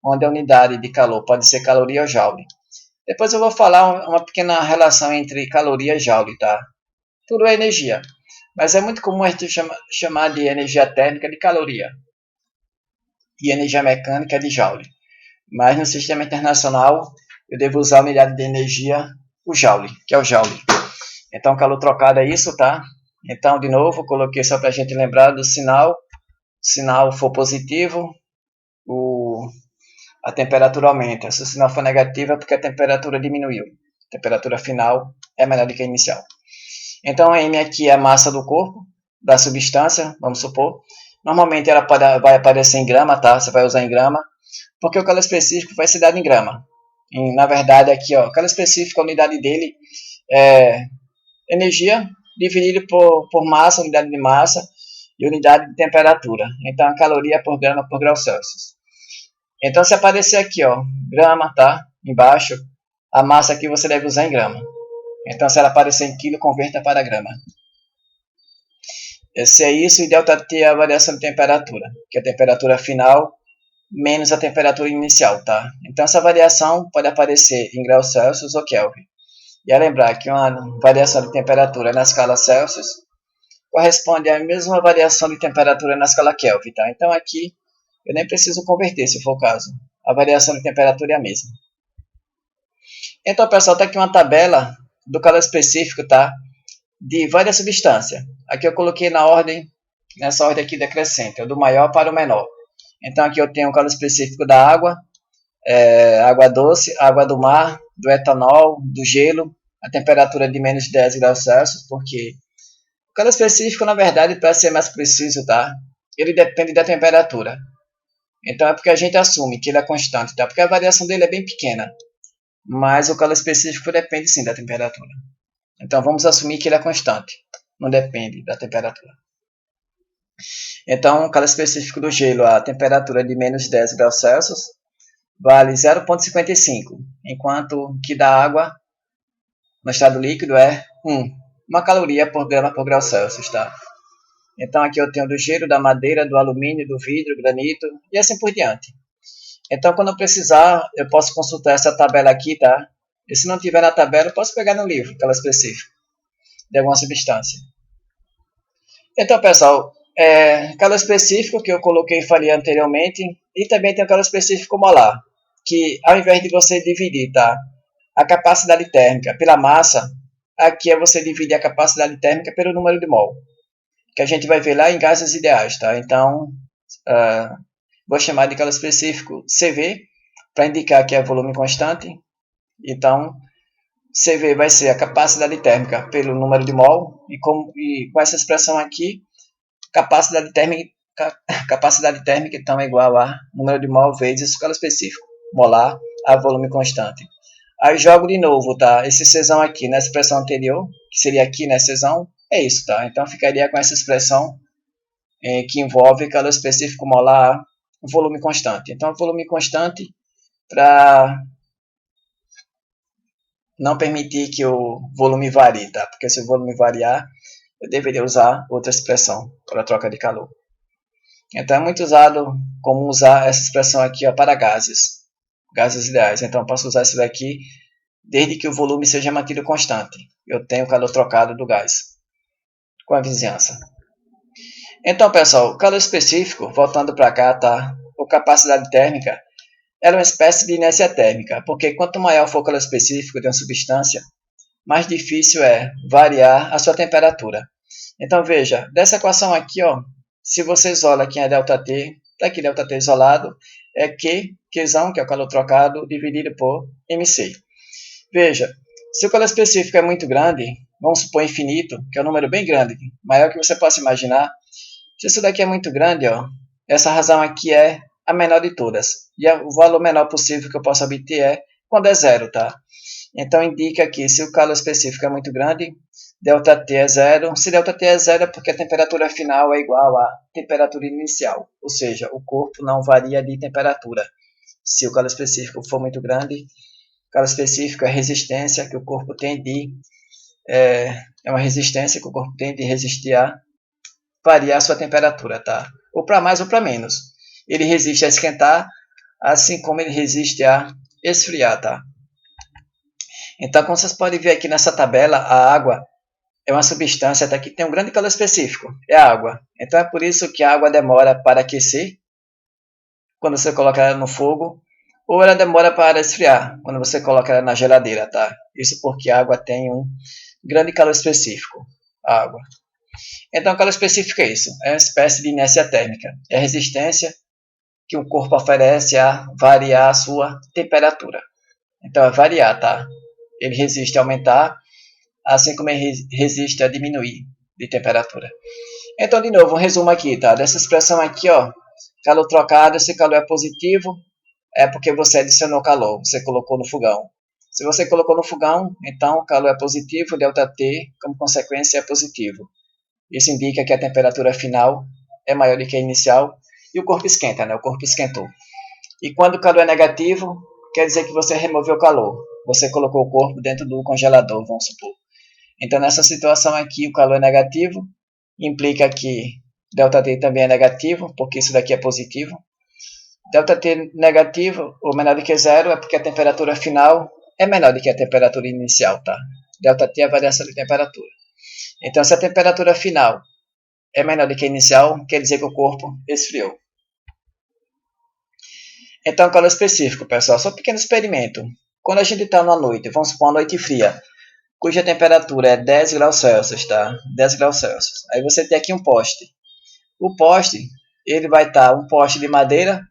onde a unidade de calor pode ser caloria ou joule. Depois eu vou falar uma pequena relação entre caloria e joule, tá? Tudo é energia, mas é muito comum a gente chamar de energia térmica de caloria e energia mecânica de joule. Mas no sistema internacional eu devo usar a unidade de energia, o joule, que é o joule. Então calor trocado é isso, tá? Então de novo, coloquei só para a gente lembrar do sinal. Se o sinal for positivo, a temperatura aumenta. Se o sinal for negativo, é porque a temperatura diminuiu. A temperatura final é menor do que a inicial. Então, a M aqui é a massa do corpo, da substância, vamos supor. Normalmente ela vai aparecer em grama, tá? Você vai usar em grama, porque o calor específico vai ser dado em grama. E, na verdade, aqui, ó, o calor específico, a unidade dele é energia dividido por massa, unidade de massa, e unidade de temperatura. Então, a caloria por grama por grau Celsius. Então, se aparecer aqui, ó, grama, tá? Embaixo, a massa aqui você deve usar em grama. Então, se ela aparecer em quilo, converta para grama. Esse é isso, e ΔT é a variação de temperatura, que é a temperatura final menos a temperatura inicial, tá? Então, essa variação pode aparecer em graus Celsius ou Kelvin. E a lembrar que uma variação de temperatura na escala Celsius corresponde à mesma variação de temperatura na escala Kelvin, tá? Então, aqui eu nem preciso converter, se for o caso. A variação de temperatura é a mesma. Então, pessoal, está aqui uma tabela do calor específico, tá? De várias substâncias. Aqui eu coloquei na ordem nessa ordem aqui decrescente, do maior para o menor. Então aqui eu tenho o calor específico da água, água doce, água do mar, do etanol, do gelo, a temperatura de menos de 10 graus Celsius, porque o calor específico, na verdade, para ser mais preciso, tá? Ele depende da temperatura. Então é porque a gente assume que ele é constante, tá? Porque a variação dele é bem pequena. Mas o calor específico depende sim da temperatura. Então vamos assumir que ele é constante. Não depende da temperatura. Então o calor específico do gelo, a temperatura de menos 10 graus Celsius, vale 0,55. Enquanto que da água, no estado líquido, é 1 caloria por grama por grau Celsius, tá? Então aqui eu tenho do gelo, da madeira, do alumínio, do vidro, granito e assim por diante. Então quando eu precisar, eu posso consultar essa tabela aqui, tá? E se não tiver na tabela, eu posso pegar no livro, calor específico de alguma substância. Então pessoal, calor específico que eu coloquei e falei anteriormente, e também tem o calor específico molar, que ao invés de você dividir, tá, a capacidade térmica pela massa, aqui é você dividir a capacidade térmica pelo número de mol, que a gente vai ver lá em gases ideais, tá? Então, vou chamar de calor específico CV, para indicar que é volume constante. Então, CV vai ser a capacidade térmica pelo número de mol, e com essa expressão aqui, capacidade térmica então é igual a número de mol vezes o calor específico molar a volume constante. Aí jogo de novo, tá? Esse Czão aqui na expressão anterior, que seria aqui, né, Czão, é isso, tá? Então ficaria com essa expressão que envolve calor específico molar, volume constante. Então volume constante para não permitir que o volume varie, tá? Porque se o volume variar, eu deveria usar outra expressão para troca de calor. Então é muito usado como usar essa expressão aqui, ó, para gases ideais. Então eu posso usar isso daqui desde que o volume seja mantido constante. Eu tenho o calor trocado do gás com a vizinhança. Então pessoal, o calor específico, voltando para cá, tá? Ou capacidade térmica, ela é uma espécie de inércia térmica, porque quanto maior for o calor específico de uma substância, mais difícil é variar a sua temperatura. Então veja, dessa equação aqui, ó, se você isola aqui é ΔT, tá aqui ΔT isolado, é Qzão, que é o calor trocado, dividido por MC. Veja, se o calor específico é muito grande, vamos supor infinito, que é um número bem grande, maior que você possa imaginar, se isso daqui é muito grande, ó, essa razão aqui é a menor de todas. E o valor menor possível que eu posso obter é quando é zero, tá? Então indica que se o calor específico é muito grande, ΔT é zero. Se ΔT é zero é porque a temperatura final é igual à temperatura inicial. Ou seja, o corpo não varia de temperatura. Se o calor específico for muito grande, o calor específico é a resistência que o corpo tem de... É uma resistência que o corpo tem de resistir a variar a sua temperatura, tá? Ou para mais ou para menos. Ele resiste a esquentar, assim como ele resiste a esfriar, tá? Então, como vocês podem ver aqui nessa tabela, a água é uma substância até que tem um grande calor específico, é a água. Então, é por isso que a água demora para aquecer, quando você coloca ela no fogo, ou ela demora para esfriar, quando você coloca ela na geladeira, tá? Isso porque a água tem um grande calor específico, a água. Então, o calor específico é isso, é uma espécie de inércia térmica, é a resistência que o corpo oferece a variar a sua temperatura. Então, é variar, tá? Ele resiste a aumentar, assim como ele resiste a diminuir de temperatura. Então, de novo, um resumo aqui, tá? Dessa expressão aqui, ó, calor trocado, se calor é positivo, é porque você adicionou calor, você colocou no fogão. Se você colocou no fogão, então o calor é positivo, ΔT, como consequência, é positivo. Isso indica que a temperatura final é maior do que a inicial e o corpo esquenta, né? O corpo esquentou. E quando o calor é negativo, quer dizer que você removeu o calor. Você colocou o corpo dentro do congelador, vamos supor. Então, nessa situação aqui, o calor é negativo, implica que ΔT também é negativo, porque isso daqui é positivo. ΔT negativo, ou menor do que zero, é porque a temperatura final é menor do que a temperatura inicial, tá? ΔT é a variação de temperatura. Então, se a temperatura final é menor do que a inicial, quer dizer que o corpo esfriou. Então, calor específico, pessoal, só um pequeno experimento. Quando a gente está numa noite, vamos supor uma noite fria, cuja temperatura é 10 graus Celsius, tá? 10 graus Celsius. Aí você tem aqui um poste. O poste, ele vai estar um poste de madeira,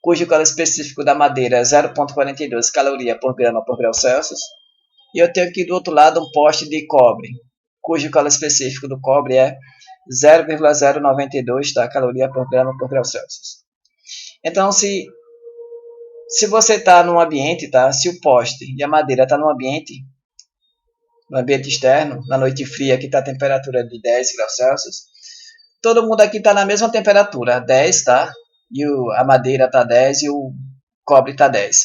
cujo calor específico da madeira é 0,42 caloria por grama por grau Celsius. E eu tenho aqui do outro lado um poste de cobre, cujo calor específico do cobre é 0,092 tá, caloria por grama por grau Celsius. Então, se você está num ambiente, tá, se o poste e a madeira está no ambiente externo, na noite fria, que está a temperatura de 10 graus Celsius, todo mundo aqui está na mesma temperatura, 10, tá? E a madeira está 10 e o cobre está 10.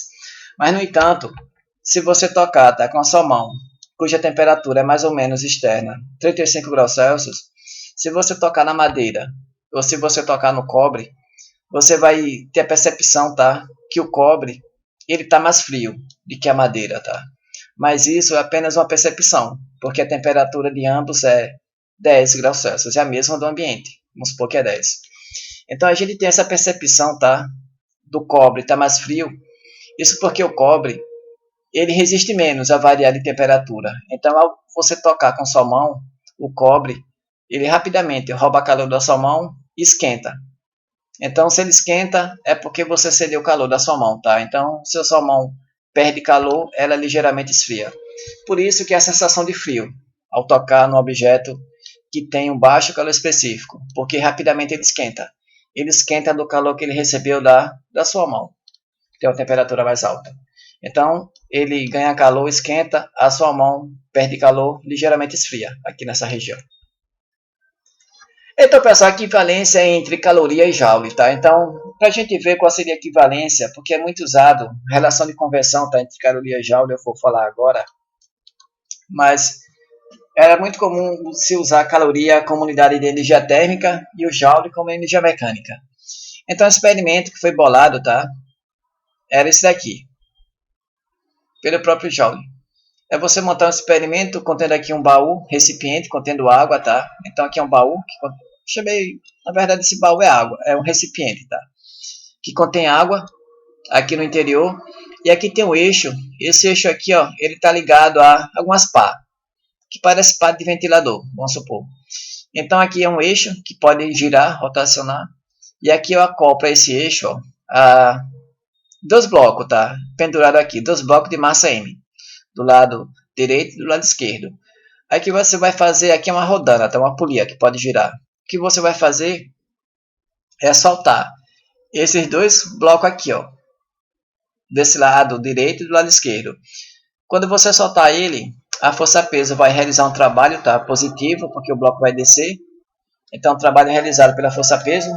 Mas, no entanto, se você tocar, tá, com a sua mão, cuja temperatura é mais ou menos externa, 35 graus Celsius, se você tocar na madeira ou se você tocar no cobre, você vai ter a percepção, tá, que o cobre ele está mais frio do que a madeira, tá? Mas isso é apenas uma percepção, porque a temperatura de ambos é 10 graus Celsius, é a mesma do ambiente, vamos supor que é 10. Então a gente tem essa percepção, tá, do cobre estar mais frio, isso porque o cobre ele resiste menos a variar de temperatura. Então, ao você tocar com sua mão, o cobre, ele rapidamente rouba calor da sua mão e esquenta. Então, se ele esquenta, é porque você cedeu o calor da sua mão, tá? Então, se a sua mão perde calor, ela ligeiramente esfria. Por isso que a sensação de frio, ao tocar no objeto que tem um baixo calor específico, porque rapidamente ele esquenta. Ele esquenta do calor que ele recebeu da sua mão, tem uma temperatura mais alta. Então, ele ganha calor, esquenta, a sua mão perde calor, ligeiramente esfria, aqui nessa região. Então, pessoal, a equivalência é entre caloria e joule, tá? Então, para a gente ver qual seria a equivalência, porque é muito usado, relação de conversão, tá? Entre caloria e joule, eu vou falar agora. Mas era muito comum se usar a caloria como unidade de energia térmica e o joule como energia mecânica. Então, o experimento que foi bolado, tá? Era esse daqui, pelo próprio Joule. É você montar um experimento contendo aqui um baú, recipiente contendo água, tá? Então aqui é um baú, na verdade esse baú é água, é um recipiente, tá? Que contém água aqui no interior. E aqui tem um eixo, esse eixo aqui, ó, ele tá ligado a algumas pá, que parece pá de ventilador, vamos supor. Então aqui é um eixo que pode girar, rotacionar. E aqui eu acoplo a esse eixo, ó, a dois blocos, tá? Pendurado aqui, 2 blocos de massa M, do lado direito e do lado esquerdo. Aí que você vai fazer aqui uma rodana, tá? Uma polia que pode girar. O que você vai fazer é soltar esses 2 blocos aqui, ó, desse lado direito e do lado esquerdo. Quando você soltar ele, a força-peso vai realizar um trabalho, tá? Positivo, porque o bloco vai descer. Então, o trabalho realizado pela força-peso,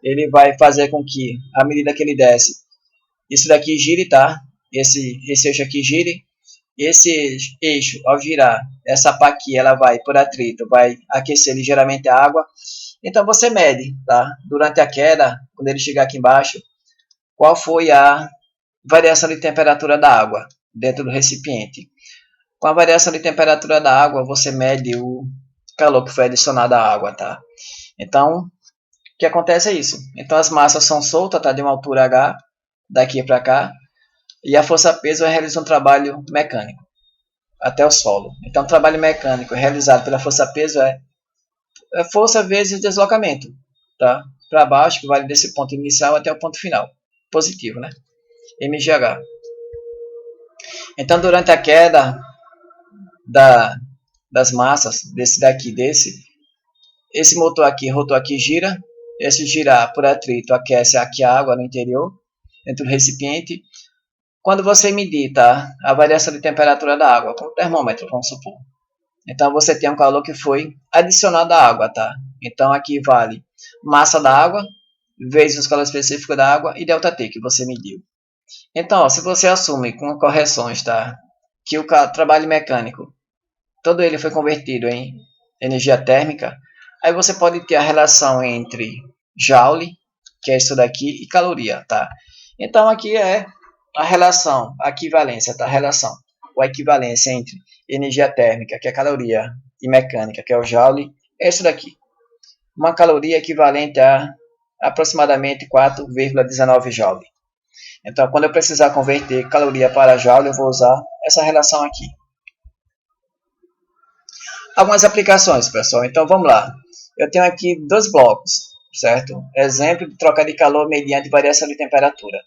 ele vai fazer com que, à medida que ele desce, isso daqui gire, tá? Esse eixo aqui gire. Esse eixo, ao girar, essa pá aqui, ela vai, por atrito, vai aquecer ligeiramente a água. Então, você mede, tá? Durante a queda, quando ele chegar aqui embaixo, qual foi a variação de temperatura da água dentro do recipiente. Com a variação de temperatura da água, você mede o calor que foi adicionado à água, tá? Então, o que acontece é isso. Então, as massas são soltas, tá? De uma altura H, daqui para cá, e a força-peso realiza um trabalho mecânico até o solo. Então, o trabalho mecânico realizado pela força-peso é força vezes deslocamento, tá? Para baixo, que vale desse ponto inicial até o ponto final, positivo, né? mgh. Então, durante a queda das massas, esse motor aqui, rotor aqui gira, esse girar por atrito aquece aqui a água no interior, dentro do recipiente. Quando você medir, tá, a variação de temperatura da água, com o termômetro, vamos supor. Então, você tem um calor que foi adicionado à água, tá? Então, aqui vale massa da água, vezes o calor específico da água e ΔT, que você mediu. Então, ó, se você assume com correções, tá, que o trabalho mecânico, todo ele foi convertido em energia térmica, aí você pode ter a relação entre Joule, que é isso daqui, e caloria, tá? Então, aqui é a relação, a equivalência, tá? A relação, ou a equivalência entre energia térmica, que é a caloria, e mecânica, que é o Joule, é isso daqui. Uma caloria equivalente a aproximadamente 4,19 Joule. Então, quando eu precisar converter caloria para Joule, eu vou usar essa relação aqui. Algumas aplicações, pessoal. Então, vamos lá. eu tenho aqui dois blocos, certo? Exemplo de troca de calor mediante variação de temperatura.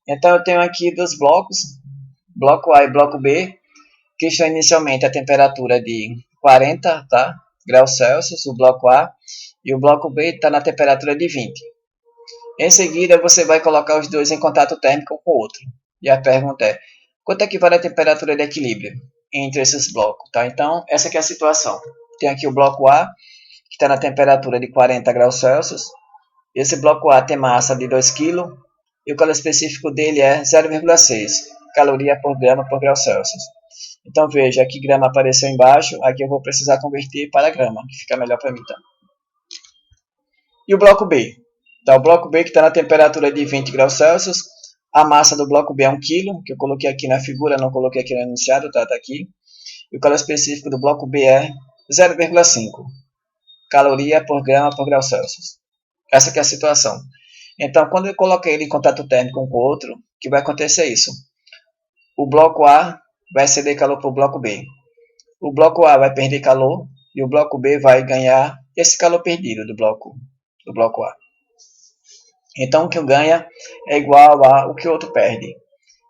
Então, eu tenho aqui dois blocos, bloco A e bloco B, que estão inicialmente a temperatura de 40, tá? Graus Celsius, o bloco A, e o bloco B está na temperatura de 20. Em seguida, você vai colocar os dois em contato térmico com o outro. E a pergunta é, quanto é que vale a temperatura de equilíbrio entre esses blocos? Tá? Então, essa aqui é a situação. Tem aqui o bloco A, que está na temperatura de 40 graus Celsius. Esse bloco A tem massa de 2 kg e o calor específico dele é 0,6 caloria por grama por grau Celsius. Então veja, aqui grama apareceu embaixo, aqui eu vou precisar converter para grama, que fica melhor para mim. Tá? E o bloco B? Tá, o bloco B que está na temperatura de 20 graus Celsius, a massa do bloco B é 1 kg, que eu coloquei aqui na figura, não coloquei aqui no enunciado, tá aqui. E o calor específico do bloco B é 0,5 caloria por grama por grau Celsius. Essa que é a situação. Então, quando eu coloquei ele em contato térmico um com o outro, que vai acontecer isso? O bloco A vai ceder calor para o bloco B. O bloco A vai perder calor e o bloco B vai ganhar esse calor perdido do bloco A. Então, o que ganha é igual ao que o outro perde.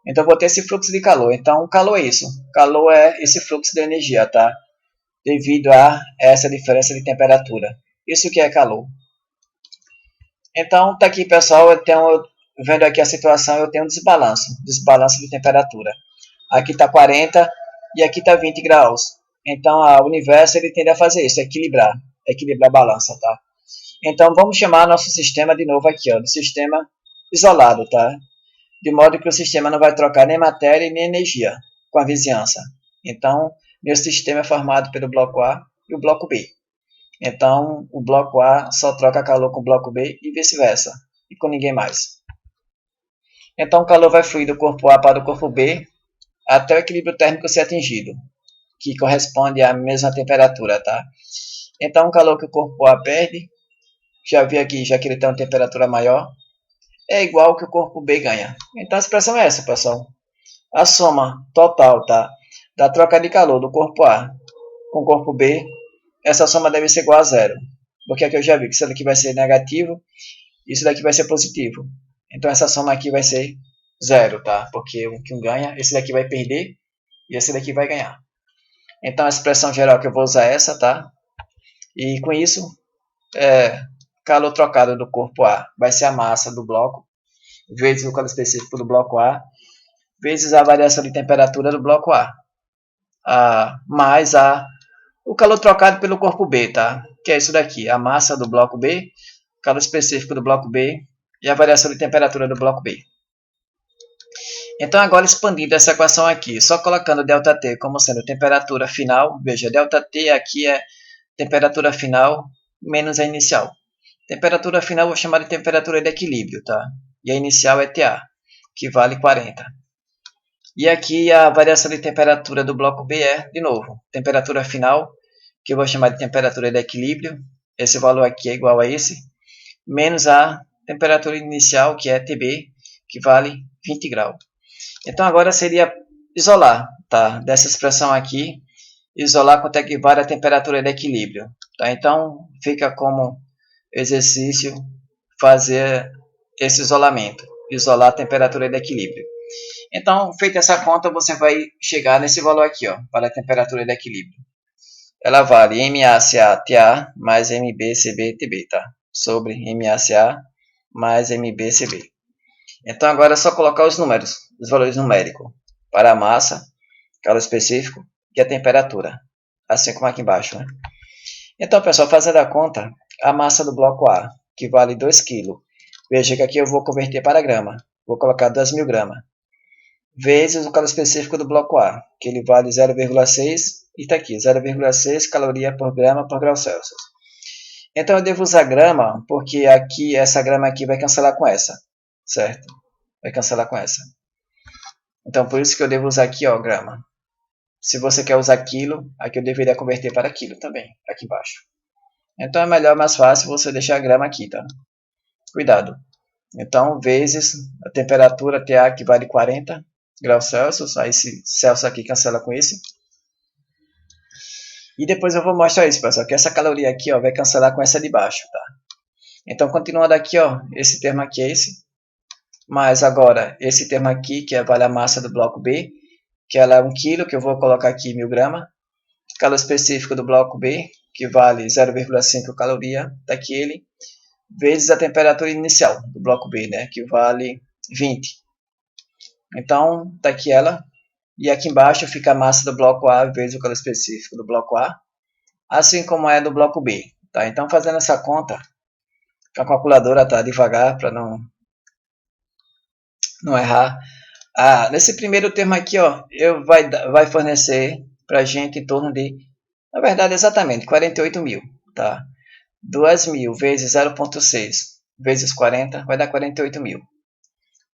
Então, eu vou ter esse fluxo de calor. Então, o calor é isso. Calor é esse fluxo de energia, tá? Devido a essa diferença de temperatura. Isso que é calor. Então, tá aqui, pessoal, vendo aqui a situação, eu tenho um desbalanço de temperatura. Aqui está 40 e aqui está 20 graus. Então, o universo ele tende a fazer isso, equilibrar a balança, tá? Então, vamos chamar nosso sistema de novo aqui, ó, de sistema isolado, tá? De modo que o sistema não vai trocar nem matéria nem energia com a vizinhança. Então, meu sistema é formado pelo bloco A e o bloco B. Então, o bloco A só troca calor com o bloco B e vice-versa, e com ninguém mais. Então, o calor vai fluir do corpo A para o corpo B até o equilíbrio térmico ser atingido, que corresponde à mesma temperatura, tá? Então, o calor que o corpo A perde, já vi aqui, já que ele tem uma temperatura maior, é igual ao que o corpo B ganha. Então, a expressão é essa, pessoal. A soma total, tá, da troca de calor do corpo A com o corpo B, essa soma deve ser igual a zero. Porque aqui eu já vi que isso daqui vai ser negativo, isso daqui vai ser positivo. Então, essa soma aqui vai ser zero, tá? Porque o que um ganha, esse daqui vai perder e esse daqui vai ganhar. Então, a expressão geral que eu vou usar é essa, tá? E com isso, calor trocado do corpo A vai ser a massa do bloco, vezes o calor específico do bloco A, vezes a variação de temperatura do bloco A, mais o calor trocado pelo corpo B, tá? Que é isso daqui, a massa do bloco B, calor específico do bloco B e a variação de temperatura do bloco B. Então, agora expandindo essa equação aqui, só colocando ΔT como sendo temperatura final, veja, ΔT aqui é temperatura final menos a inicial. Temperatura final eu vou chamar de temperatura de equilíbrio, tá? E a inicial é TA, que vale 40. E aqui a variação de temperatura do bloco B é, de novo, temperatura final, que eu vou chamar de temperatura de equilíbrio, esse valor aqui é igual a esse, menos a temperatura inicial, que é TB, que vale 20 graus. Então, agora seria isolar, tá? Dessa expressão aqui, isolar quanto é que vale a temperatura de equilíbrio. Tá? Então, fica como exercício fazer esse isolamento, isolar a temperatura de equilíbrio. Então, feita essa conta, você vai chegar nesse valor aqui, ó, para a temperatura de equilíbrio. Ela vale MaCa-Ta mais MbCb-Tb, tá? Sobre MaCa mais MbCb. Então, agora é só colocar os números, os valores numéricos, para a massa, calor específico e a temperatura, assim como aqui embaixo, né? Então, pessoal, fazendo a conta, a massa do bloco A, que vale 2 kg, veja que aqui eu vou converter para grama, vou colocar 2.000 gramas, vezes o calor específico do bloco A, que ele vale 0,6, e está aqui, 0,6 caloria por grama por grau Celsius. Então, eu devo usar grama, porque aqui, essa grama aqui vai cancelar com essa, certo? Vai cancelar com essa. Então, por isso que eu devo usar aqui, ó, grama. Se você quer usar quilo, aqui eu deveria converter para quilo também, aqui embaixo. Então, é melhor, mais fácil, você deixar a grama aqui, tá? Cuidado. Então, vezes a temperatura TA, que vale 40 graus Celsius. Aí esse Celsius aqui cancela com esse. E depois eu vou mostrar isso, pessoal, que essa caloria aqui, ó, vai cancelar com essa de baixo, tá? Então, continuando aqui, ó, esse termo aqui é esse, mas agora esse termo aqui, que vale a massa do bloco B, que ela é 1 kg, que eu vou colocar aqui 1000 gramas, calor específico do bloco B, que vale 0,5 caloria daquele, vezes a temperatura inicial do bloco B, né, que vale 20. Então, tá aqui ela, e aqui embaixo fica a massa do bloco A vezes o calor específico do bloco A, assim como é do bloco B, tá? Então, fazendo essa conta, a calculadora tá devagar para não errar. Nesse primeiro termo aqui, ó, vai fornecer para a gente em torno de, na verdade, exatamente 48 mil, tá? 2.000 vezes 0,6 vezes 40 vai dar 48 mil.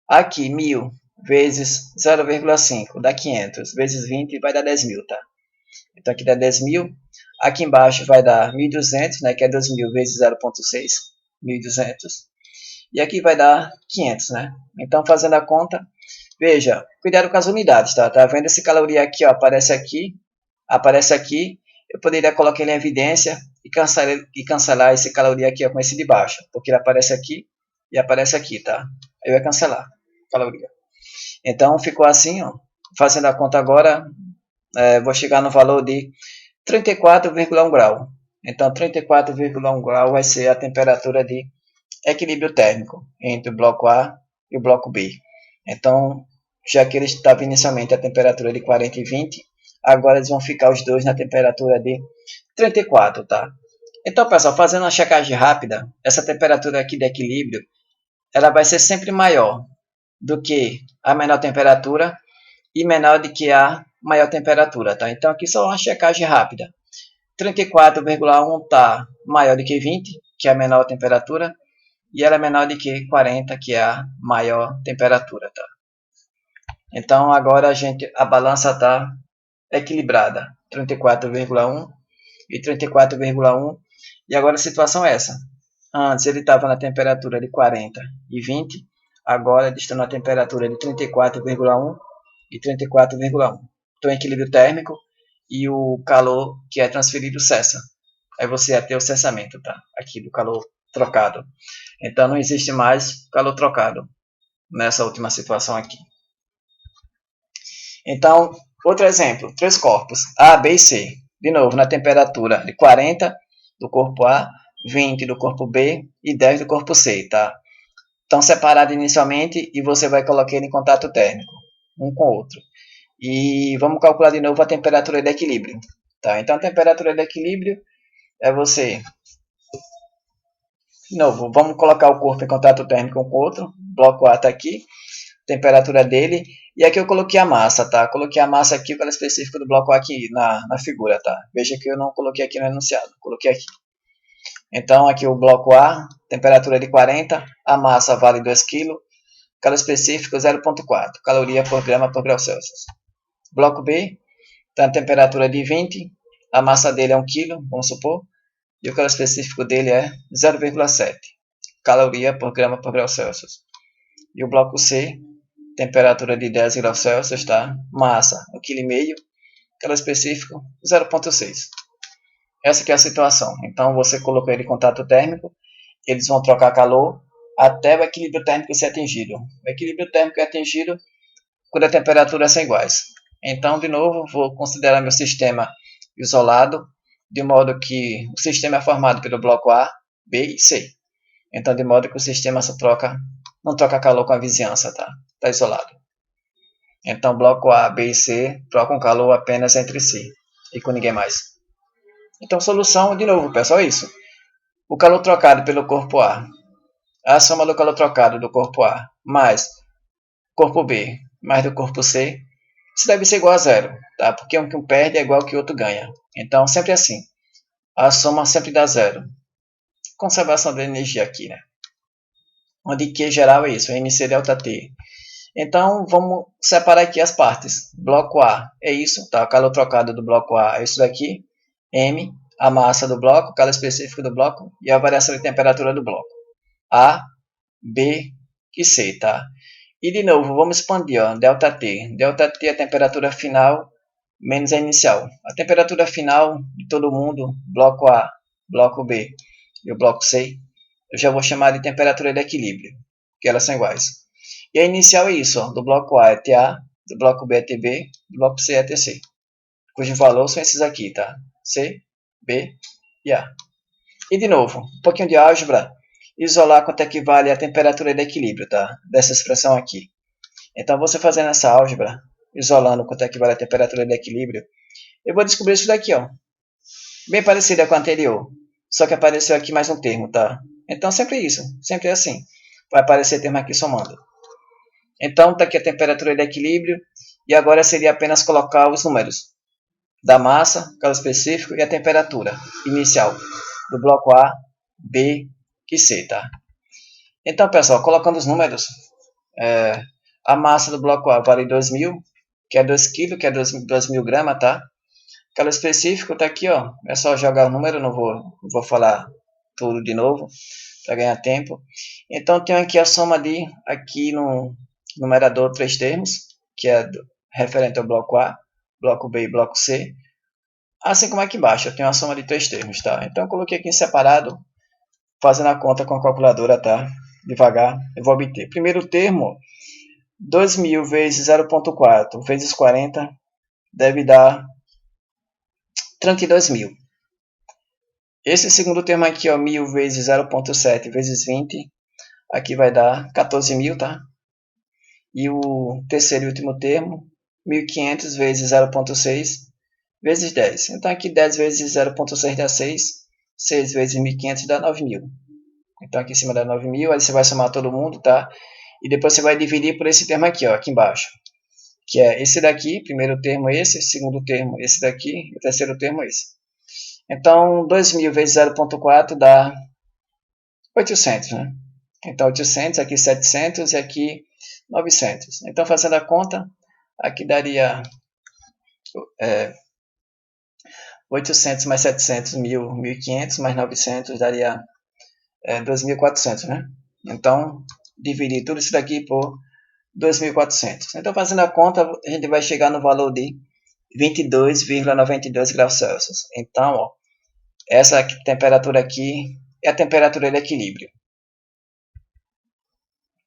Aqui, 1.000 vezes 0,5 dá 500, vezes 20 vai dar 10 mil, tá? Então aqui dá 10 mil. Aqui embaixo vai dar 1.200, né, que é 2.000 vezes 0,6, 1.200. E aqui vai dar 500, né? Então, fazendo a conta, veja, cuidado com as unidades, tá? Tá vendo esse caloria aqui, ó, aparece aqui. Eu poderia colocar ele em evidência e cancelar esse caloria aqui, ó, com esse de baixo, porque ele aparece aqui e aparece aqui, tá? Eu ia cancelar caloria. Então, ficou assim, ó. Fazendo a conta agora, vou chegar no valor de 34,1 grau. Então, 34,1 grau vai ser a temperatura de equilíbrio térmico entre o bloco A e o bloco B. Então, já que eles estavam inicialmente a temperatura de 40 e 20, agora eles vão ficar os dois na temperatura de 34, tá? Então, pessoal, fazendo uma checagem rápida, essa temperatura aqui de equilíbrio, ela vai ser sempre maior do que a menor temperatura e menor do que a maior temperatura, tá? Então, aqui só uma checagem rápida. 34,1 está maior do que 20, que é a menor temperatura, e ela é menor do que 40, que é a maior temperatura, tá? Então, agora a balança está equilibrada, 34,1 e 34,1. E agora a situação é essa. Antes ele estava na temperatura de 40 e 20, agora ele está na temperatura de 34,1 e 34,1. Então, equilíbrio térmico e o calor que é transferido cessa. Aí você ia ter o cessamento, tá? Aqui do calor trocado. Então, não existe mais calor trocado nessa última situação aqui. Então, outro exemplo, 3 corpos, A, B e C. De novo, na temperatura de 40 do corpo A, 20 do corpo B e 10 do corpo C, tá? Estão separados inicialmente e você vai colocar ele em contato térmico, um com o outro. E vamos calcular de novo a temperatura de equilíbrio, tá? Então, a temperatura de equilíbrio é você... De novo, vamos colocar o corpo em contato térmico um com o outro. O bloco A está aqui, temperatura dele. E aqui eu coloquei a massa, tá? Coloquei a massa aqui, o valor específico do bloco A aqui na figura, tá? Veja que eu não coloquei aqui no enunciado, coloquei aqui. Então, aqui o bloco A, temperatura de 40, a massa vale 2 kg, calor específico 0,4, caloria por grama por grau Celsius. Bloco B, tem a temperatura de 20, a massa dele é 1 kg, vamos supor, e o calor específico dele é 0,7, caloria por grama por grau Celsius. E o bloco C, temperatura de 10 graus Celsius, tá? Massa 1,5 kg, calor específico 0,6. Essa aqui é a situação. Então, você colocou ele em contato térmico, eles vão trocar calor até o equilíbrio térmico ser atingido. O equilíbrio térmico é atingido quando as temperaturas são iguais. Então, de novo, vou considerar meu sistema isolado, de modo que o sistema é formado pelo bloco A, B e C. Então, de modo que o sistema não troca calor com a vizinhança, tá? Está isolado. Então, bloco A, B e C trocam calor apenas entre si e com ninguém mais. Então, solução, de novo, pessoal, é isso. O calor trocado pelo corpo a soma do calor trocado do corpo A mais corpo B mais do corpo C, isso deve ser igual a zero, tá? Porque um que um perde é igual ao que o outro ganha. Então, sempre assim. A soma sempre dá zero. Conservação da energia aqui, né? Onde Q geral é isso, MC delta T. Então, vamos separar aqui as partes. Bloco A é isso, tá? O calor trocado do bloco A é isso daqui. M, a massa do bloco, o calor específico do bloco e a variação de temperatura do bloco. A, B e C, tá? E de novo, vamos expandir, ó, ΔT. ΔT é a temperatura final menos a inicial. A temperatura final de todo mundo, bloco A, bloco B e o bloco C, eu já vou chamar de temperatura de equilíbrio, que elas são iguais. E a inicial é isso, ó, do bloco A é TA, do bloco B é TB, do bloco C é TC, cujo valor são esses aqui, tá? C, B e A. E de novo, um pouquinho de álgebra, isolar quanto equivale a temperatura de equilíbrio, tá? Dessa expressão aqui. Então, você fazendo essa álgebra, isolando quanto equivale a temperatura de equilíbrio, eu vou descobrir isso daqui, ó. Bem parecida com a anterior, só que apareceu aqui mais um termo, tá? Então, sempre isso, sempre é assim. Vai aparecer termo aqui somando. Então, está aqui a temperatura de equilíbrio, e agora seria apenas colocar os números da massa, calor específico, e a temperatura inicial do bloco A, B e C, tá? Então, pessoal, colocando os números, a massa do bloco A vale 2.000, que é 2 kg, que é 2.000 gramas, tá? Calor específico está aqui, ó. É só jogar o número, não vou falar tudo de novo, para ganhar tempo. Então, tenho aqui a soma de, aqui no numerador, 3 termos, que é referente ao bloco A, bloco B e bloco C. Assim como aqui embaixo, eu tenho a soma de 3 termos, tá? Então, eu coloquei aqui em separado, fazendo a conta com a calculadora, tá? Devagar, eu vou obter. Primeiro termo, 2.000 vezes 0,4 vezes 40 deve dar 32.000. Esse segundo termo aqui, ó, 1.000 vezes 0,7 vezes 20, aqui vai dar 14.000, tá? E o terceiro e último termo, 1.500 vezes 0,6 vezes 10. Então, aqui 10 vezes 0,6 dá 6, 6 vezes 1.500 dá 9.000. Então, aqui em cima dá 9.000, aí você vai somar todo mundo, tá? E depois você vai dividir por esse termo aqui, ó, aqui embaixo. Que é esse daqui, primeiro termo esse, segundo termo esse daqui, e o terceiro termo esse. Então, 2.000 vezes 0,4 dá 800, né? Então, 800, aqui 700 e aqui 900. Então, fazendo a conta, aqui daria 800 mais 700, 1.500 mais 900 daria 2.400, né? Então, dividir tudo isso daqui por 2.400. Então, fazendo a conta, a gente vai chegar no valor de 22,92 graus Celsius. Então, ó, essa temperatura aqui é a temperatura de equilíbrio.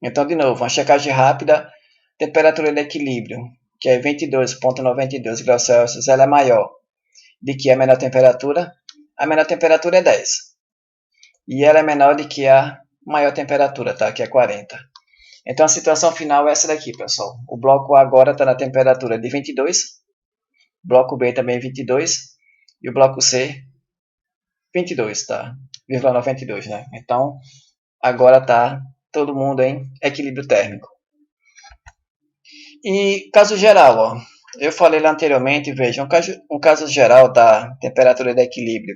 Então, de novo, uma checagem rápida, temperatura de equilíbrio, que é 22,92 graus Celsius, ela é maior do que a menor temperatura. A menor temperatura é 10. E ela é menor do que a maior temperatura, tá? Que é 40. Então, a situação final é essa daqui, pessoal. O bloco A agora está na temperatura de 22. O bloco B também 22. E o bloco C, 22, tá? 0,92, né? Então, agora está todo mundo em equilíbrio térmico. E caso geral, ó, eu falei lá anteriormente, veja, um caso geral da temperatura de equilíbrio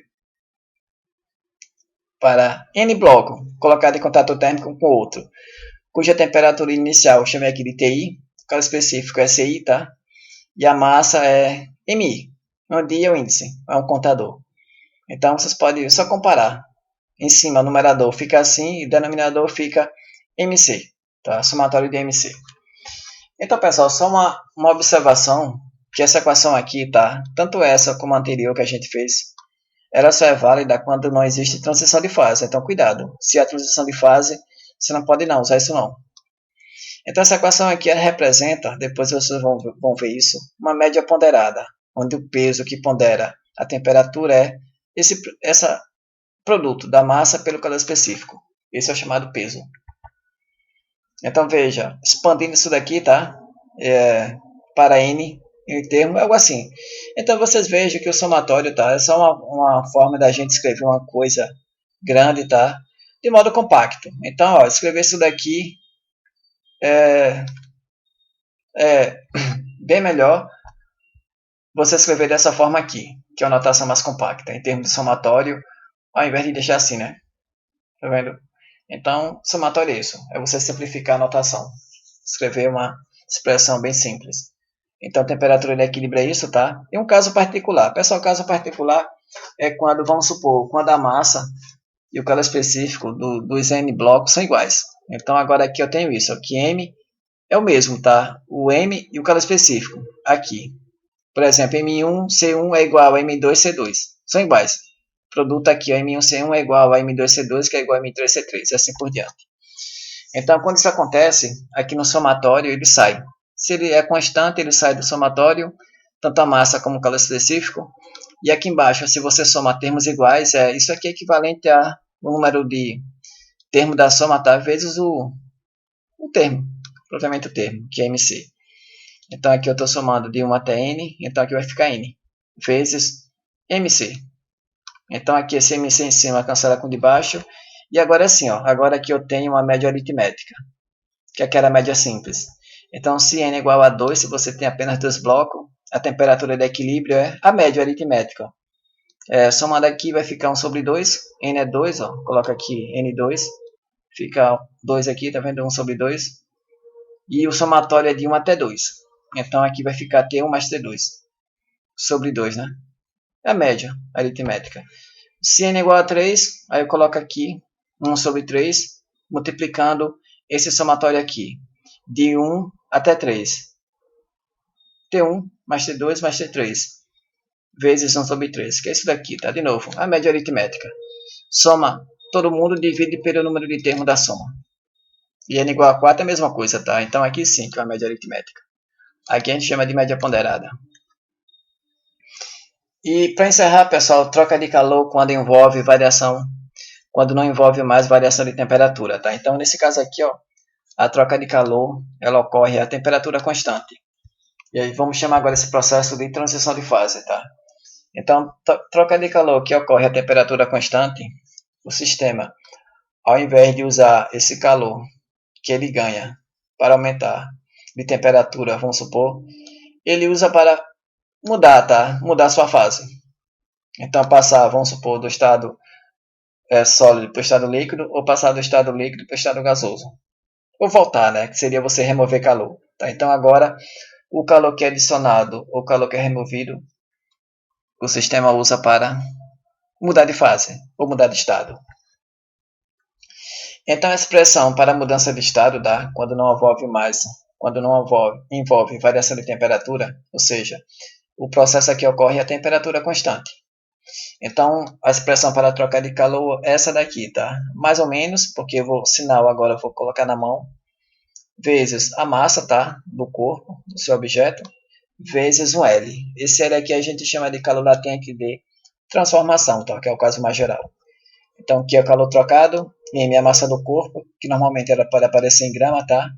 para N bloco colocado em contato térmico com outro, cuja temperatura inicial eu chamei aqui de TI, o caso específico é CI, tá? E a massa é MI, onde I é o índice, é um contador. Então, vocês podem só comparar. Em cima, o numerador fica assim e o denominador fica MC, tá? Somatório de MC. Então, pessoal, só uma observação, que essa equação aqui, tá? Tanto essa como a anterior que a gente fez, ela só é válida quando não existe transição de fase. Então, cuidado. Se há transição de fase, você não pode não usar isso não. Então, essa equação aqui ela representa, depois vocês vão ver isso, uma média ponderada, onde o peso que pondera a temperatura é esse produto da massa pelo calor específico. Esse é o chamado peso. Então, veja, expandindo isso daqui, tá? Para N em termo, algo assim. Então, vocês vejam que o somatório, tá? É só uma forma da gente escrever uma coisa grande, tá? De modo compacto. Então, ó, escrever isso daqui é bem melhor você escrever dessa forma aqui, que é uma notação mais compacta, em termos de somatório, ao invés de deixar assim, né? Tá vendo? Então, somatório é isso, é você simplificar a notação, escrever uma expressão bem simples. Então, temperatura de equilíbrio é isso, tá? E um caso particular. Pessoal, caso particular é quando, vamos supor, quando a massa e o calor específico dos N blocos são iguais. Então, agora aqui eu tenho isso, aqui M é o mesmo, tá? O M e o calor específico, aqui. Por exemplo, M1C1 é igual a M2C2. São iguais. Produto aqui, ó, M1C1 é igual a M2C2, que é igual a M3C3, e assim por diante. Então, quando isso acontece, aqui no somatório ele sai. Se ele é constante, ele sai do somatório, tanto a massa como o calor específico. E aqui embaixo, se você soma termos iguais, isso aqui é equivalente ao número de termo da soma, tá? Vezes o termo, propriamente o termo, que é MC. Então aqui eu estou somando de 1 até N, então aqui vai ficar N, vezes MC. Então aqui esse MC em cima cancela com o de baixo. E agora assim, ó, agora aqui eu tenho uma média aritmética, que é aquela média simples. Então se N é igual a 2, se você tem apenas dois blocos, a temperatura de equilíbrio é a média aritmética. Somando aqui vai ficar 1 sobre 2, N é 2, ó, coloca aqui N2, fica 2 aqui, tá vendo? 1 sobre 2. E o somatório é de 1 até 2. Então aqui vai ficar T1 mais T2 sobre 2, né? É a média aritmética. Se N é igual a 3, aí eu coloco aqui 1 sobre 3, multiplicando esse somatório aqui, de 1 até 3. T1 mais T2 mais T3, vezes 1 sobre 3, que é isso daqui, tá? De novo, a média aritmética. Soma todo mundo, divide pelo número de termos da soma. E N igual a 4 é a mesma coisa, tá? Então aqui sim, que é a média aritmética. Aqui a gente chama de média ponderada. E para encerrar, pessoal, troca de calor quando envolve variação, quando não envolve mais variação de temperatura, tá? Então nesse caso aqui, ó, a troca de calor, ela ocorre a temperatura constante. E aí vamos chamar agora esse processo de transição de fase, tá? Então, troca de calor que ocorre a temperatura constante, o sistema, ao invés de usar esse calor que ele ganha para aumentar de temperatura, vamos supor, ele usa para mudar, tá? Mudar sua fase. Então, passar, vamos supor, do estado sólido para o estado líquido, ou passar do estado líquido para o estado gasoso. Ou voltar, né? Que seria você remover calor. Tá? Então, agora, o calor que é adicionado ou o calor que é removido, o sistema usa para mudar de fase ou mudar de estado. Então, a expressão para mudança de estado dá quando não envolve variação de temperatura, ou seja, o processo aqui ocorre a temperatura constante. Então, a expressão para trocar de calor é essa daqui, tá? Mais ou menos, porque sinal agora eu vou colocar na mão, vezes a massa, tá? Do corpo, do seu objeto, vezes um L. Esse L aqui a gente chama de calor latente de transformação, tá? Que é o caso mais geral. Então, aqui é o calor trocado, M é a massa do corpo, que normalmente ela pode aparecer em grama, tá?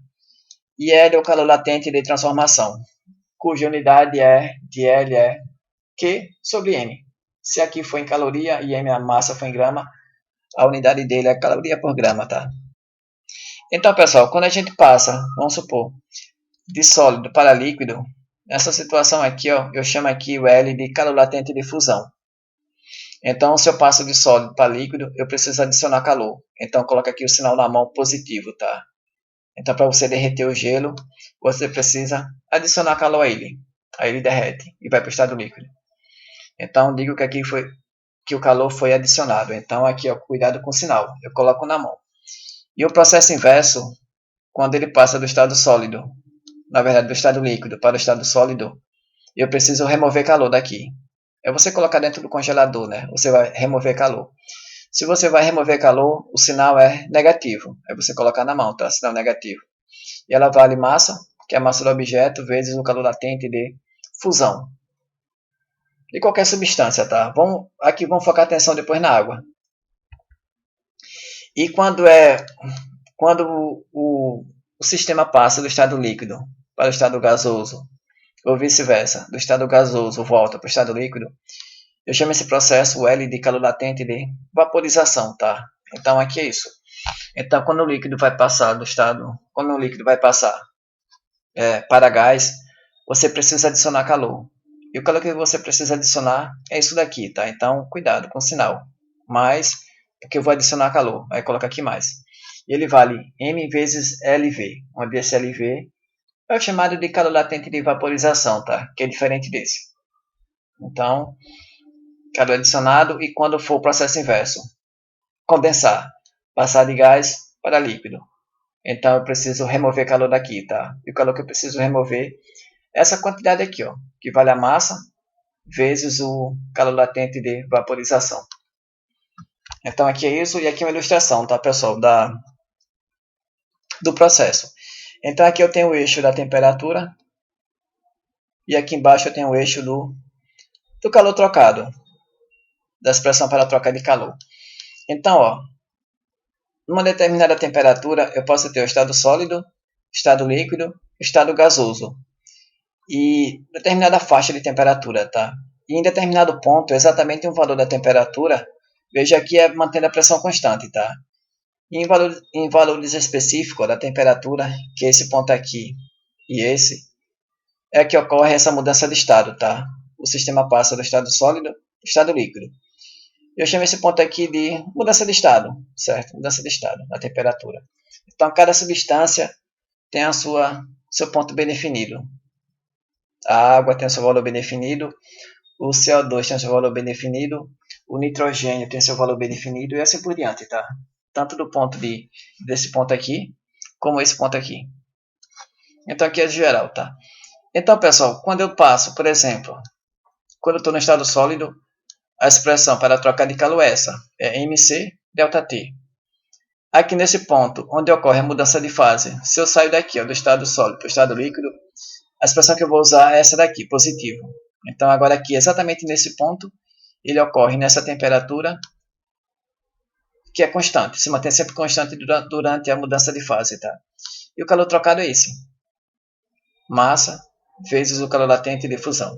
E L é o calor latente de transformação, cuja unidade de L é Q sobre M. Se aqui for em caloria e M a massa for em grama, a unidade dele é caloria por grama, tá? Então, pessoal, quando a gente passa, vamos supor, de sólido para líquido, nessa situação aqui, ó, eu chamo aqui o L de calor latente de fusão. Então, se eu passo de sólido para líquido, eu preciso adicionar calor. Então, coloca aqui o sinal na mão positivo, tá? Então, para você derreter o gelo, você precisa adicionar calor a ele. Aí ele derrete e vai para o estado líquido. Então, digo que aqui foi que o calor foi adicionado. Então, aqui, ó, cuidado com o sinal. Eu coloco na mão. E o processo inverso, quando ele passa do estado sólido, na verdade, do estado líquido para o estado sólido, eu preciso remover calor daqui. É você colocar dentro do congelador, né? Você vai remover calor. Se você vai remover calor, o sinal é negativo. Aí você colocar na mão, tá? Sinal negativo. E ela vale massa, que é a massa do objeto, vezes o calor latente de fusão. De qualquer substância, tá? Aqui vamos focar atenção depois na água. E quando o sistema passa do estado líquido para o estado gasoso, ou vice-versa, do estado gasoso volta para o estado líquido, eu chamo esse processo L de calor latente de vaporização, tá? Então aqui é isso. Então quando o líquido vai passar para gás, você precisa adicionar calor. E o calor que você precisa adicionar é isso daqui, tá? Então cuidado com o sinal. Mais, porque eu vou adicionar calor. Aí coloca aqui mais. E ele vale M vezes LV, onde esse LV é o chamado de calor latente de vaporização, tá? Que é diferente desse. Então, calor adicionado e quando for o processo inverso, condensar, passar de gás para líquido. Então eu preciso remover calor daqui, tá? E o calor que eu preciso remover essa quantidade aqui, ó, que vale a massa vezes o calor latente de vaporização. Então aqui é isso, e aqui é uma ilustração, tá, pessoal, do processo. Então aqui eu tenho o eixo da temperatura, e aqui embaixo eu tenho o eixo do calor trocado, da expressão para a troca de calor. Então, ó, numa determinada temperatura, eu posso ter o estado sólido, estado líquido, estado gasoso. E determinada faixa de temperatura, tá? E em determinado ponto, exatamente um valor da temperatura, veja aqui é mantendo a pressão constante, tá? E em valores específicos da temperatura, que é esse ponto aqui e esse, é que ocorre essa mudança de estado, tá? O sistema passa do estado sólido para o estado líquido. Eu chamo esse ponto aqui de mudança de estado, certo? Mudança de estado, da temperatura. Então, cada substância tem seu ponto bem definido. A água tem o seu valor bem definido, o CO2 tem o seu valor bem definido, o nitrogênio tem seu valor bem definido e assim por diante, tá? Tanto do ponto desse ponto aqui, como esse ponto aqui. Então, aqui é geral, tá? Então, pessoal, quando eu passo, por exemplo, quando eu estou no estado sólido, a expressão para a troca de calor é essa, é MC ΔT. Aqui nesse ponto, onde ocorre a mudança de fase, se eu saio daqui, ó, do estado sólido para o estado líquido, a expressão que eu vou usar é essa daqui, positivo. Então, agora aqui, exatamente nesse ponto, ele ocorre nessa temperatura que é constante, se mantém sempre constante durante a mudança de fase, tá? E o calor trocado é esse. Massa vezes o calor latente de fusão.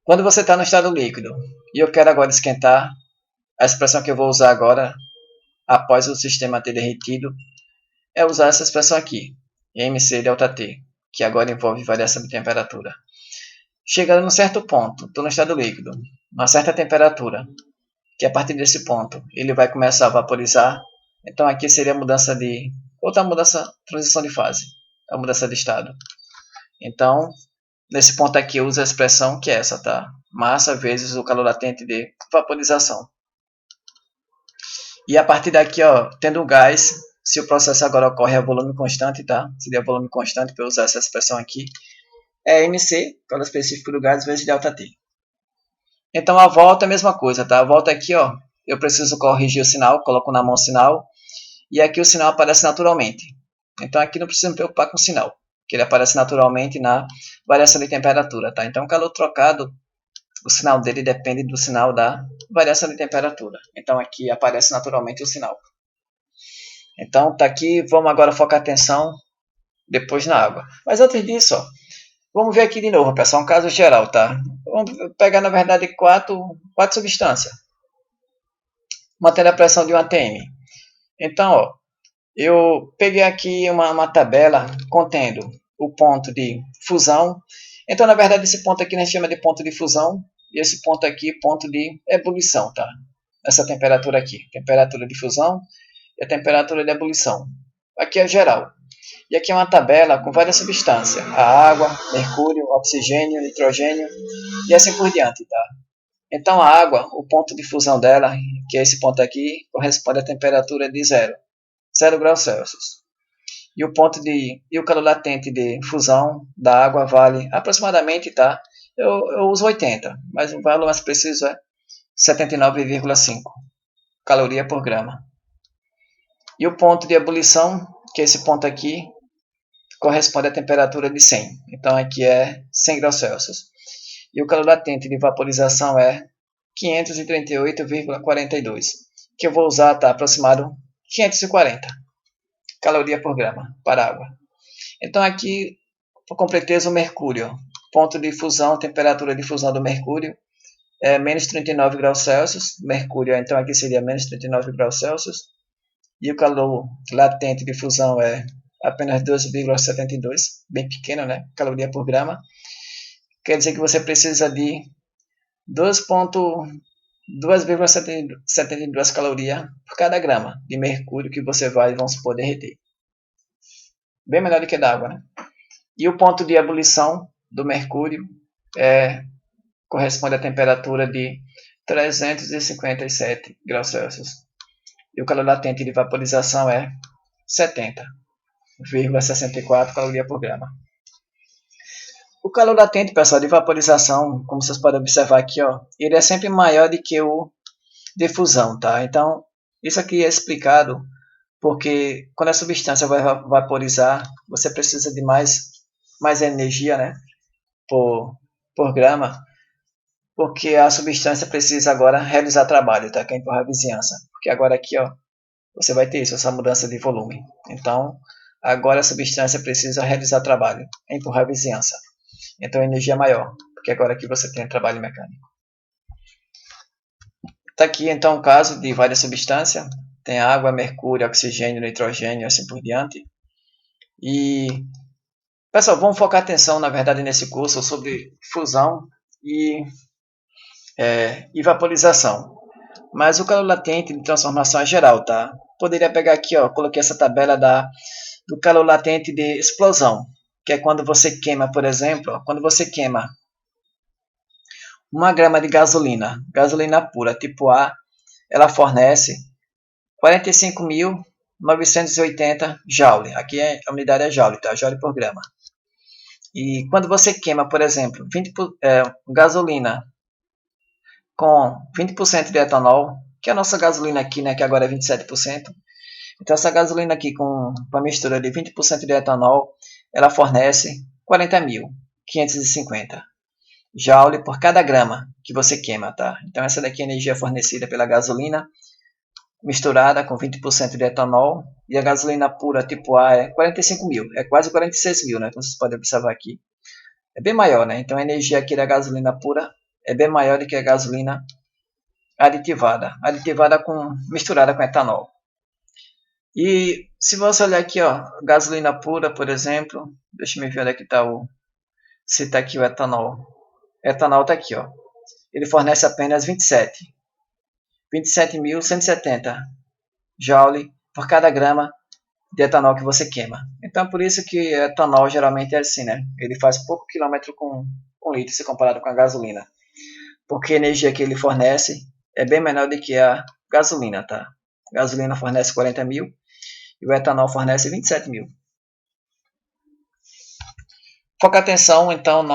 Quando você está no estado líquido e eu quero agora esquentar, a expressão que eu vou usar agora, após o sistema ter derretido, é usar essa expressão aqui, MC ΔT, que agora envolve variação de temperatura. Chegando num certo ponto, estou no estado líquido, uma certa temperatura, que a partir desse ponto ele vai começar a vaporizar. Então aqui seria a mudança de outra mudança, transição de fase, a mudança de estado. Então, nesse ponto aqui eu uso a expressão que é essa, tá? Massa vezes o calor latente de vaporização. E a partir daqui, ó, tendo o gás, se o processo agora ocorre a volume constante, tá? Seria volume constante para eu usar essa expressão aqui. É MC, calor específico do gás, vezes ΔT. Então a volta é a mesma coisa, tá? A volta aqui, ó, eu preciso corrigir o sinal, coloco na mão o sinal, e aqui o sinal aparece naturalmente. Então aqui não precisa me preocupar com o sinal, que ele aparece naturalmente na variação de temperatura, tá? Então o calor trocado, o sinal dele depende do sinal da variação de temperatura. Então aqui aparece naturalmente o sinal. Então tá aqui, vamos agora focar a atenção depois na água. Mas antes disso, ó, vamos ver aqui de novo, pessoal, um caso geral, tá? Vamos pegar, na verdade, quatro substâncias, mantendo a pressão de 1 atm. Então, ó, eu peguei aqui uma tabela contendo o ponto de fusão. Então, na verdade, esse ponto aqui a gente chama de ponto de fusão, e esse ponto aqui, ponto de ebulição, tá? Essa temperatura aqui, temperatura de fusão e a temperatura de ebulição. Aqui é geral. E aqui é uma tabela com várias substâncias. A água, mercúrio, oxigênio, nitrogênio e assim por diante, tá? Então a água, o ponto de fusão dela, que é esse ponto aqui, corresponde à temperatura de 0 graus Celsius. E o calor latente de fusão da água vale aproximadamente, tá? Eu uso 80, mas o valor mais preciso é 79,5 caloria por grama. E o ponto de ebulição, que é esse ponto aqui, corresponde à temperatura de 100. Então aqui é 100 graus Celsius. E o calor latente de vaporização é 538,42, que eu vou usar, tá, aproximado 540 caloria por grama para água. Então aqui, por completeza, o mercúrio, ponto de fusão, temperatura de fusão do mercúrio é menos 39 graus Celsius. Mercúrio, então aqui seria menos 39 graus Celsius. E o calor latente de fusão é apenas 2,72, bem pequeno, né? Caloria por grama. Quer dizer que você precisa de 2,72 calorias por cada grama de mercúrio que você vai, vamos supor, derreter. Bem melhor do que da água, né? E o ponto de ebulição do mercúrio corresponde à temperatura de 357 graus Celsius. E o calor latente de vaporização é 70,64 calorias por grama. O calor latente, pessoal, de vaporização, como vocês podem observar aqui, ó, ele é sempre maior do que o de fusão, tá? Então, isso aqui é explicado porque quando a substância vai vaporizar, você precisa de mais energia, né, por grama, porque a substância precisa agora realizar trabalho, tá? Que é empurrar a vizinhança. Porque agora aqui, ó, você vai ter isso, essa mudança de volume. Então, agora a substância precisa realizar trabalho, empurrar a vizinhança. Então, a energia é maior, porque agora aqui você tem trabalho mecânico. Está aqui, então, o caso de várias substâncias. Tem água, mercúrio, oxigênio, nitrogênio, assim por diante. E, pessoal, vamos focar atenção, na verdade, nesse curso sobre fusão e vaporização. Mas o calor latente de transformação é geral, tá? Poderia pegar aqui, ó, coloquei essa tabela do calor latente de explosão, que é quando você queima, por exemplo, ó, quando você queima 1 grama de gasolina pura, tipo A, ela fornece 45.980 joule. Aqui a unidade é joule, tá? Joule por grama. E quando você queima, por exemplo, gasolina com 20% de etanol, que é a nossa gasolina aqui, né, que agora é 27%. Então, essa gasolina aqui com uma mistura de 20% de etanol, ela fornece 40.550 joule por cada grama que você queima, tá? Então, essa daqui é a energia fornecida pela gasolina misturada com 20% de etanol, e a gasolina pura tipo A é 45.000, é quase 46.000, né? Como vocês podem observar aqui. É bem maior, né? Então, a energia aqui da gasolina pura é bem maior do que a gasolina aditivada misturada com etanol. E se você olhar aqui, ó, gasolina pura, por exemplo, deixa eu ver onde é que está se está aqui o etanol. O etanol está aqui, ó. Ele fornece apenas 27.170 joule por cada grama de etanol que você queima. Então, por isso que etanol geralmente é assim, né? Ele faz pouco quilômetro com litro se comparado com a gasolina. Porque a energia que ele fornece é bem menor do que a gasolina, tá? A gasolina fornece 40.000 e o etanol fornece 27.000. Foca atenção, então, no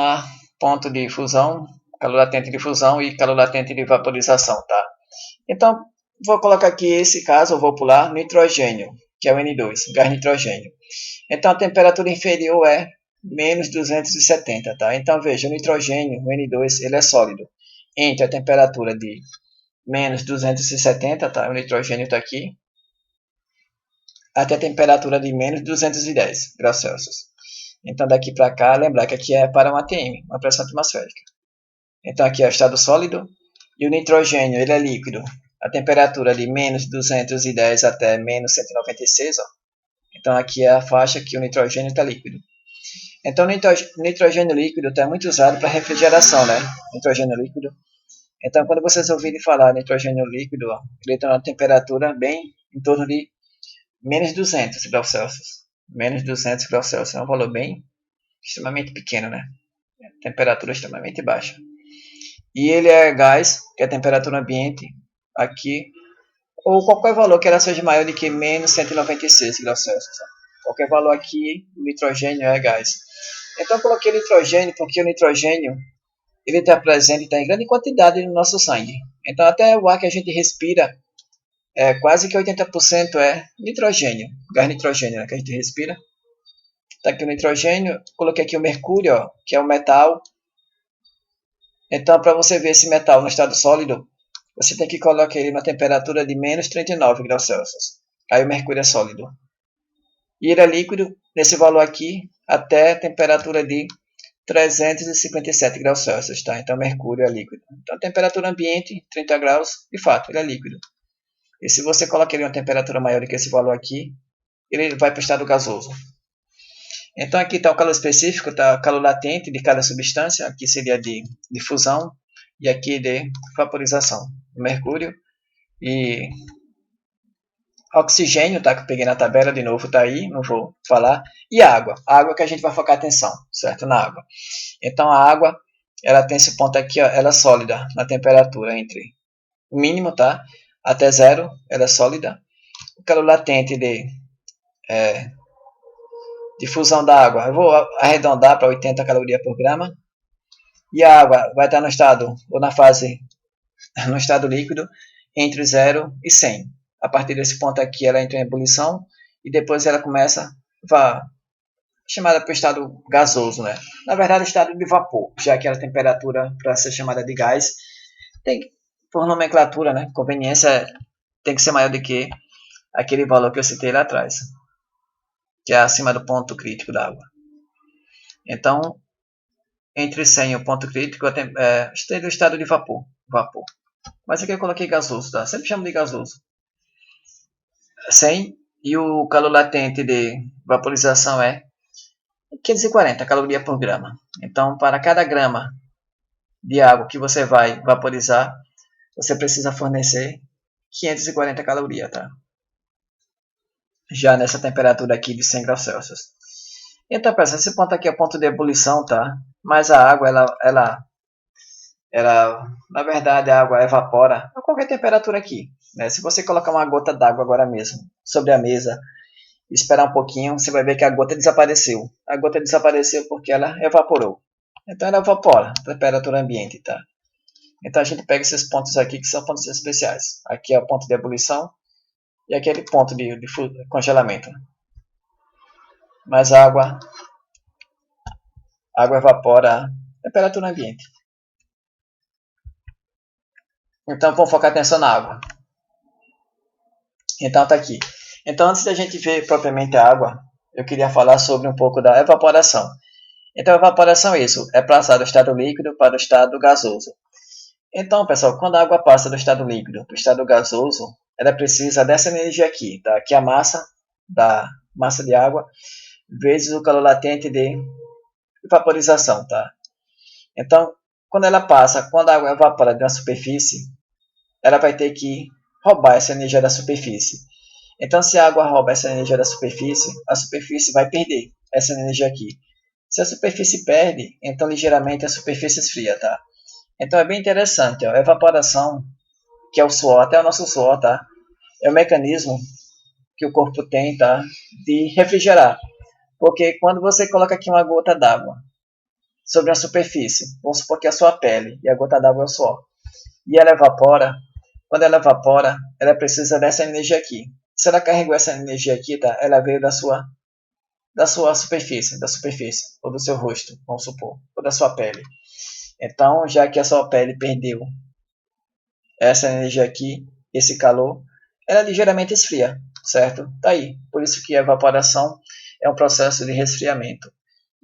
ponto de fusão, calor latente de fusão e calor latente de vaporização, tá? Então, vou colocar aqui esse caso, eu vou pular nitrogênio, que é o N2, gás nitrogênio. Então, a temperatura inferior é menos 270, tá? Então, veja, o nitrogênio, o N2, ele é sólido. Entre a temperatura de menos 270, tá? O nitrogênio está aqui, até a temperatura de menos 210 graus Celsius. Então, daqui para cá, lembrar que aqui é para uma ATM, uma pressão atmosférica. Então, aqui é o estado sólido, e o nitrogênio, ele é líquido. A temperatura de menos 210 até menos 196, ó. Então, aqui é a faixa que o nitrogênio está líquido. Então, o nitrogênio líquido está muito usado para refrigeração, né? Nitrogênio líquido. Então, quando vocês ouvirem falar nitrogênio líquido, ó, ele está na temperatura bem em torno de menos 200 graus Celsius. Menos 200 graus Celsius é um valor bem extremamente pequeno, né? Temperatura extremamente baixa. E ele é gás, que é a temperatura ambiente aqui, ou qualquer valor que ela seja maior do que menos 196 graus Celsius. Qualquer valor aqui, o nitrogênio é gás. Então eu coloquei nitrogênio porque o nitrogênio ele está presente, está em grande quantidade no nosso sangue. Então até o ar que a gente respira, quase que 80% é nitrogênio, gás nitrogênio, né, que a gente respira. Está aqui o nitrogênio, coloquei aqui o mercúrio, ó, que é o metal. Então, para você ver esse metal no estado sólido, você tem que colocar ele na temperatura de menos 39 graus Celsius. Aí o mercúrio é sólido. E ele é líquido, nesse valor aqui, até a temperatura de 357 graus Celsius, tá? Então, mercúrio é líquido. Então, temperatura ambiente, 30 graus, de fato, ele é líquido. E se você colocar ele em uma temperatura maior do que esse valor aqui, ele vai para o estado gasoso. Então, aqui está o calor específico, está o calor latente de cada substância, aqui seria de fusão, e aqui de vaporização. Mercúrio e oxigênio, tá? Que eu peguei na tabela, de novo tá aí, não vou falar. E água. A água que a gente vai focar atenção, certo? Na água. Então a água, ela tem esse ponto aqui, ó, ela é sólida na temperatura entre o mínimo, tá? Até zero, ela é sólida. O calor latente difusão da água. Eu vou arredondar para 80 calorias por grama. E a água vai estar no estado, ou na fase, no estado líquido, entre 0 e 100. A partir desse ponto aqui, ela entra em ebulição e depois ela começa a chamada para o estado gasoso, né? Na verdade, o estado de vapor, já que a temperatura para ser chamada de gás tem, por nomenclatura, né? Conveniência tem que ser maior do que aquele valor que eu citei lá atrás, que é acima do ponto crítico da água. Então, entre 100 e o ponto crítico, esteja o estado de vapor. Mas aqui eu coloquei gasoso, tá? Sempre chamo de gasoso. 100 e o calor latente de vaporização é 540 calorias por grama. Então, para cada grama de água que você vai vaporizar, você precisa fornecer 540 calorias, tá? Já nessa temperatura aqui de 100 graus Celsius. Então, pessoal, esse ponto aqui é o ponto de ebulição, tá? Mas a água, na verdade, a água evapora a qualquer temperatura aqui, né? Se você colocar uma gota d'água agora mesmo sobre a mesa e esperar um pouquinho, você vai ver que a gota desapareceu. A gota desapareceu porque ela evaporou. Então, ela evapora a temperatura ambiente, tá? Então, a gente pega esses pontos aqui que são pontos especiais. Aqui é o ponto de ebulição e aquele ponto de congelamento. Mas a água evapora a temperatura ambiente. Então, vamos focar atenção na água. Então, tá aqui. Então, antes da gente ver propriamente a água, eu queria falar sobre um pouco da evaporação. Então, a evaporação é isso, é passar do estado líquido para o estado gasoso. Então, pessoal, quando a água passa do estado líquido para o estado gasoso, ela precisa dessa energia aqui, tá? Que é a massa da massa de água vezes o calor latente de vaporização, tá? Então, quando a água evapora de uma superfície, ela vai ter que roubar essa energia da superfície. Então, se a água rouba essa energia da superfície, a superfície vai perder essa energia aqui. Se a superfície perde, então ligeiramente a superfície esfria, tá? Então é bem interessante, ó. A evaporação, que é o suor, até o nosso suor, tá? É o mecanismo que o corpo tem, tá? De refrigerar. Porque quando você coloca aqui uma gota d'água sobre a superfície, vamos supor que é a sua pele, e a gota d'água é o suor, e ela evapora, quando ela evapora, ela precisa dessa energia aqui. Se ela carregou essa energia aqui, tá? Ela veio da sua superfície, ou do seu rosto, vamos supor, ou da sua pele. Então, já que a sua pele perdeu essa energia aqui, esse calor, ela ligeiramente esfria, certo? Tá aí. Por isso que a evaporação é um processo de resfriamento.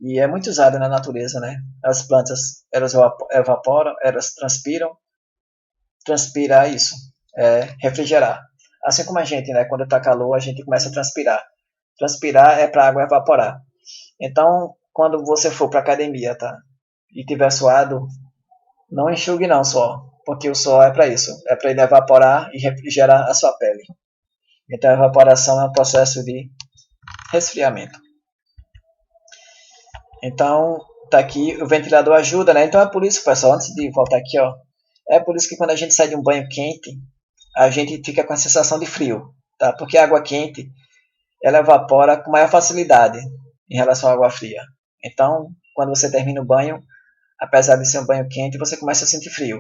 E é muito usado na natureza, né? As plantas, elas evaporam, elas transpiram. Transpirar é isso, é refrigerar. Assim como a gente, né? Quando está calor, a gente começa a transpirar. Transpirar é para a água evaporar. Então, quando você for para a academia, tá? E tiver suado, não enxugue não só, porque o suor é para isso, é para ele evaporar e refrigerar a sua pele. Então a evaporação é um processo de resfriamento. Então tá aqui, o ventilador ajuda, né? Então é por isso, pessoal, antes de voltar aqui, ó, é por isso que quando a gente sai de um banho quente, a gente fica com a sensação de frio, tá? Porque a água quente, ela evapora com maior facilidade em relação à água fria. Então, quando você termina o banho, apesar de ser um banho quente, você começa a sentir frio,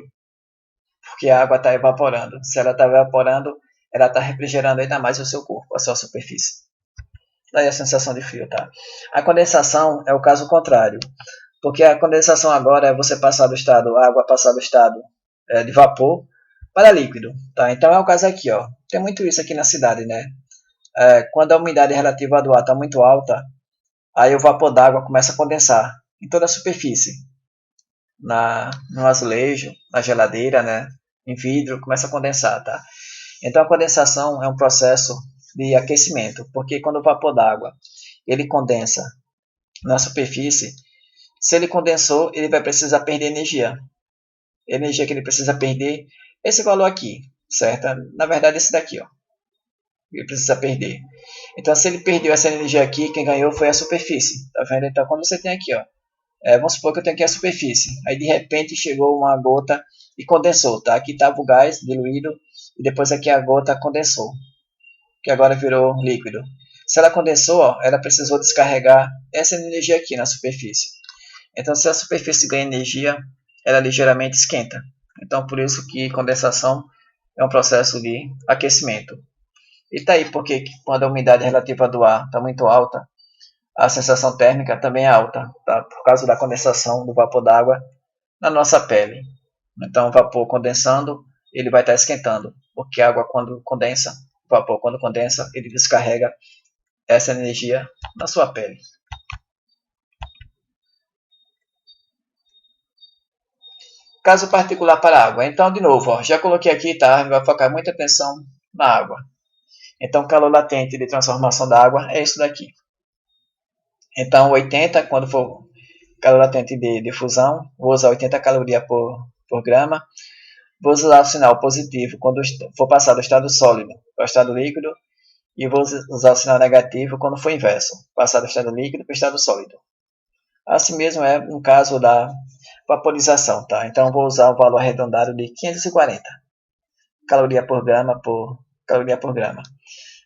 porque a água está evaporando. Se ela está evaporando, ela está refrigerando ainda mais o seu corpo, a sua superfície. Daí a sensação de frio, tá? A condensação é o caso contrário, porque a condensação agora é você passar do estado, a água passar do estado de vapor para líquido, tá? Então é o caso aqui, ó. Tem muito isso aqui na cidade, né? Quando a umidade relativa do ar está muito alta, aí o vapor d'água começa a condensar em toda a superfície, no azulejo, na geladeira, né? Em vidro, começa a condensar, tá? Então a condensação é um processo de aquecimento, porque quando o vapor d'água ele condensa na superfície, se ele condensou, ele vai precisar perder energia. A energia que ele precisa perder é esse valor aqui, certo? Na verdade esse daqui, ó. Ele precisa perder. Então se ele perdeu essa energia aqui, quem ganhou foi a superfície, tá vendo? Então quando você tem aqui, ó, vamos supor que eu tenho aqui a superfície, aí de repente chegou uma gota e condensou, tá? Aqui estava o gás diluído e depois aqui a gota condensou, que agora virou líquido. Se ela condensou, ó, ela precisou descarregar essa energia aqui na superfície. Então, se a superfície ganha energia, ela ligeiramente esquenta. Então, por isso que condensação é um processo de aquecimento. E tá aí porque quando a umidade relativa do ar está muito alta, a sensação térmica também é alta, tá? Por causa da condensação do vapor d'água na nossa pele. Então, o vapor condensando, ele vai estar esquentando, porque a água quando condensa, o vapor quando condensa, ele descarrega essa energia na sua pele. Caso particular para a água. Então, de novo, ó, já coloquei aqui, tá? Vai focar muita atenção na água. Então, calor latente de transformação da água é isso daqui. Então, 80, quando for calor latente de fusão, vou usar 80 calorias por grama. Vou usar o sinal positivo quando for passar do estado sólido para o estado líquido. E vou usar o sinal negativo quando for inverso, passar do estado líquido para o estado sólido. Assim mesmo é no caso da vaporização, tá? Então, vou usar o valor arredondado de 540 caloria por grama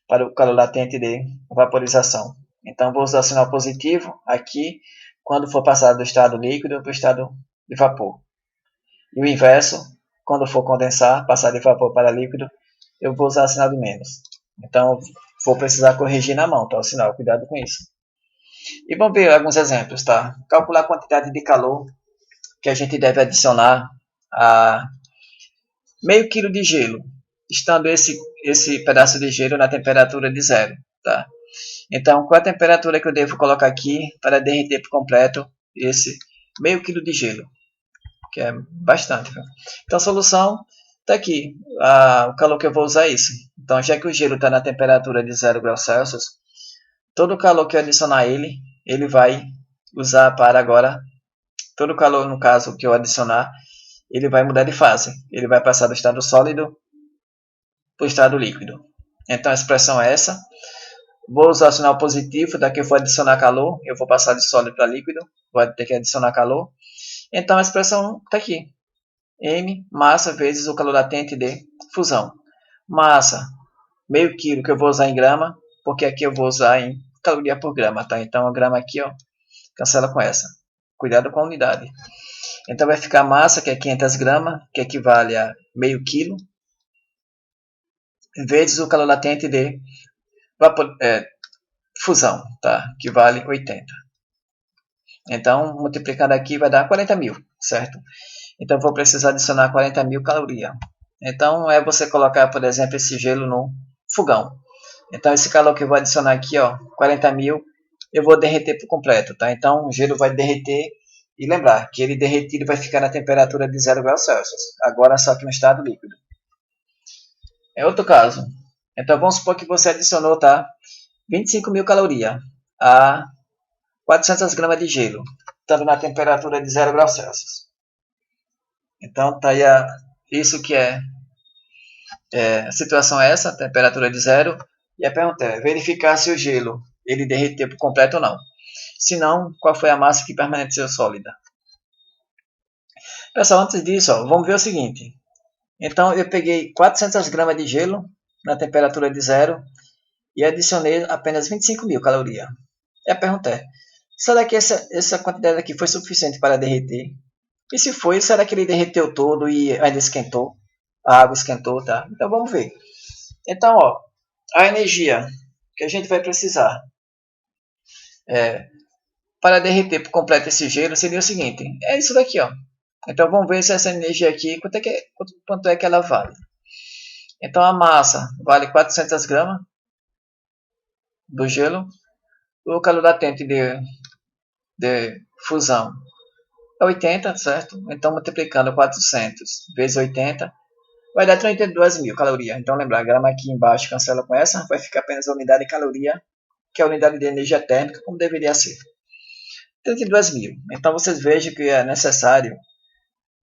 para o calor latente de vaporização. Então, vou usar o sinal positivo aqui quando for passar do estado líquido para o estado de vapor. E o inverso, quando for condensar, passar de vapor para líquido, eu vou usar o sinal de menos. Então, vou precisar corrigir na mão, tá? O sinal, cuidado com isso. E vamos ver alguns exemplos, tá? Calcular a quantidade de calor que a gente deve adicionar a meio quilo de gelo, estando esse pedaço de gelo na temperatura de zero, tá? Então, qual é a temperatura que eu devo colocar aqui para derreter por completo esse meio quilo de gelo? Que é bastante, viu? Então, a solução está aqui. O calor que eu vou usar é esse. Então, já que o gelo está na temperatura de 0 graus Celsius, todo o calor que eu adicionar a ele vai usar para agora, todo o calor, no caso, que eu adicionar, ele vai mudar de fase. Ele vai passar do estado sólido para o estado líquido. Então, a expressão é essa. Vou usar o sinal positivo, daqui eu vou adicionar calor, eu vou passar de sólido para líquido, vou ter que adicionar calor. Então, a expressão está aqui. M, massa, vezes o calor latente de fusão. Massa, meio quilo, que eu vou usar em grama, porque aqui eu vou usar em caloria por grama, tá? Então, a grama aqui, ó, cancela com essa. Cuidado com a unidade. Então, vai ficar massa, que é 500 gramas, que equivale a meio quilo, vezes o calor latente de fusão, tá? Que vale 80. Então, multiplicando aqui vai dar 40 mil, certo? Então, vou precisar adicionar 40 mil calorias. Então, é você colocar, por exemplo, esse gelo no fogão. Então, esse calor que eu vou adicionar aqui, ó, 40 mil, eu vou derreter por completo, tá? Então, o gelo vai derreter e lembrar que ele derretido vai ficar na temperatura de 0 graus Celsius. Agora, só que no estado líquido. É outro caso. Então, vamos supor que você adicionou, tá? 25 mil calorias a 400 gramas de gelo, estando na temperatura de 0 graus Celsius. Então, tá aí isso que a situação é essa, temperatura de zero, e a pergunta é verificar se o gelo ele derreteu por completo ou não. Se não, qual foi a massa que permaneceu sólida? Pessoal, antes disso, ó, vamos ver o seguinte. Então, eu peguei 400 gramas de gelo na temperatura de zero e adicionei apenas 25 mil calorias. E a pergunta é, será que essa quantidade aqui foi suficiente para derreter? E se foi, será que ele derreteu todo e ainda esquentou? A água esquentou, tá? Então vamos ver. Então, ó, a energia que a gente vai precisar para derreter por completo esse gelo seria o seguinte. É isso daqui, ó. Então vamos ver se essa energia aqui, quanto é que ela vale. Então a massa vale 400 gramas do gelo. O calor latente de fusão é 80, certo? Então multiplicando 400 vezes 80 vai dar 32 mil calorias. Então lembrar, a grama aqui embaixo cancela com essa, vai ficar apenas a unidade de caloria, que é a unidade de energia térmica, como deveria ser. 32 mil. Então vocês vejam que é necessário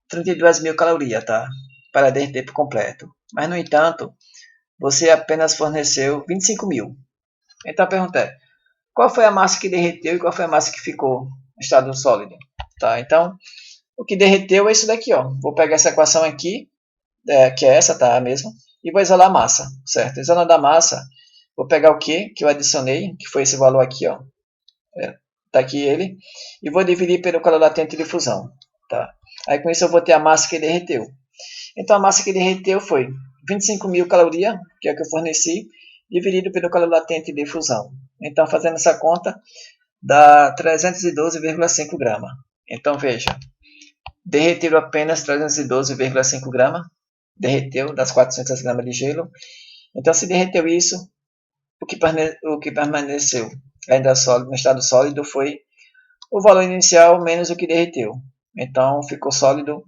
32 mil calorias, tá? Para derreter por completo. Mas no entanto, você apenas forneceu 25 mil. Então a pergunta é, qual foi a massa que derreteu e qual foi a massa que ficou no estado sólido? Tá? Então, o que derreteu é isso daqui, ó. Vou pegar essa equação aqui, que é essa, tá? A mesma, e vou isolar a massa, certo? Isolando a massa, Vou pegar o Q que eu adicionei, que foi esse valor aqui, ó. Tá aqui ele. E vou dividir pelo calor latente de fusão. Tá? Aí com isso eu vou ter a massa que derreteu. Então a massa que derreteu foi 25.000 calorias, que é o que eu forneci, dividido pelo calor latente de fusão. Então fazendo essa conta, dá 312,5 gramas. Então veja, derreteu apenas 312,5 gramas. Derreteu das 400 gramas de gelo. Então se derreteu isso, o que permaneceu ainda sólido, no estado sólido foi o valor inicial menos o que derreteu. Então ficou sólido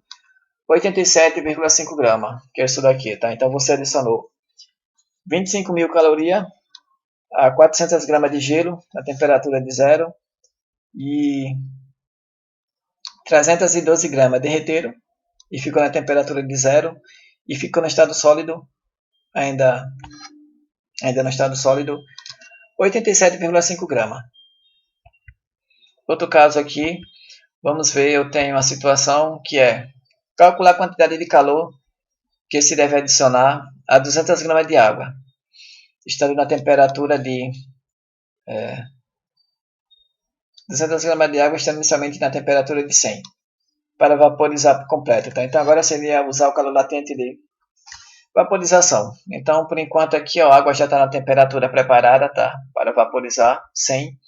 87,5 gramas, que é isso daqui, tá? Então você adicionou 25.000 calorias a 400 gramas de gelo na temperatura de zero e 312 gramas derreteram e ficou na temperatura de zero e ficou no estado sólido, ainda no estado sólido, 87,5 gramas. Outro caso aqui, vamos ver, eu tenho uma situação que é calcular a quantidade de calor que se deve adicionar a 200 gramas de água, estando na temperatura de 200 gramas de água, estando inicialmente na temperatura de 100, para vaporizar por completo. Tá? Então agora seria usar o calor latente de vaporização. Então por enquanto aqui ó, a água já está na temperatura preparada, tá? Para vaporizar 100.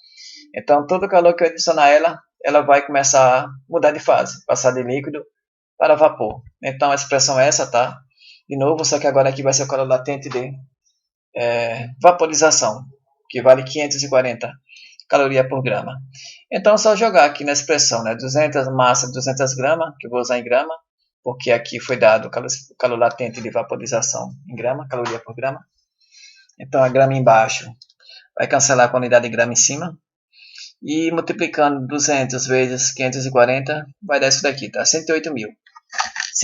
Então todo o calor que eu adicionar a ela vai começar a mudar de fase, passar de líquido para vapor. Então a expressão é essa, tá? De novo, só que agora aqui vai ser o calor latente de vaporização, que vale 540 calorias por grama. Então é só jogar aqui na expressão, né? 200 massa, 200 gramas, que eu vou usar em grama, porque aqui foi dado o calor latente de vaporização em grama, caloria por grama. Então a grama embaixo vai cancelar com a unidade de grama em cima. E multiplicando 200 vezes 540, vai dar isso daqui, tá? 108.000.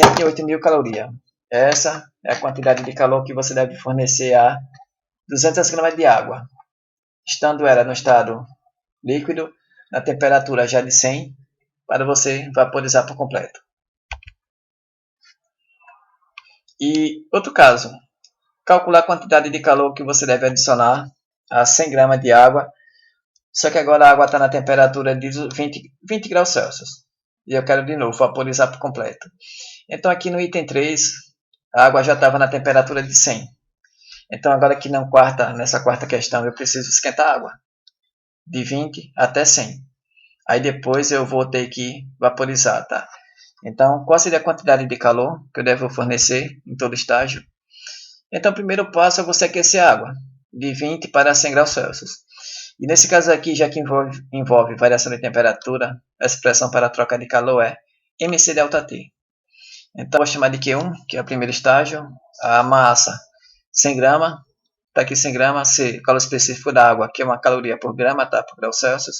108.000 calorias. Essa é a quantidade de calor que você deve fornecer a 200 gramas de água, estando ela no estado líquido, na temperatura já de 100, para você vaporizar por completo. E outro caso, calcular a quantidade de calor que você deve adicionar a 100 gramas de água, só que agora a água está na temperatura de 20 graus Celsius. E eu quero de novo vaporizar por completo. Então aqui no item 3, a água já estava na temperatura de 100. Então agora aqui nessa quarta questão eu preciso esquentar a água. De 20 até 100. Aí depois eu vou ter que vaporizar, tá? Então qual seria a quantidade de calor que eu devo fornecer em todo estágio? Então o primeiro passo é você aquecer a água. De 20 para 100 graus Celsius. E nesse caso aqui, já que envolve variação de temperatura, a expressão para a troca de calor é mc ΔT. Então, vou chamar de Q1, que é o primeiro estágio. A massa, 100 gramas. Está aqui 100 gramas. C, o calor específico da água, que é uma caloria por grama, tá? Por graus Celsius.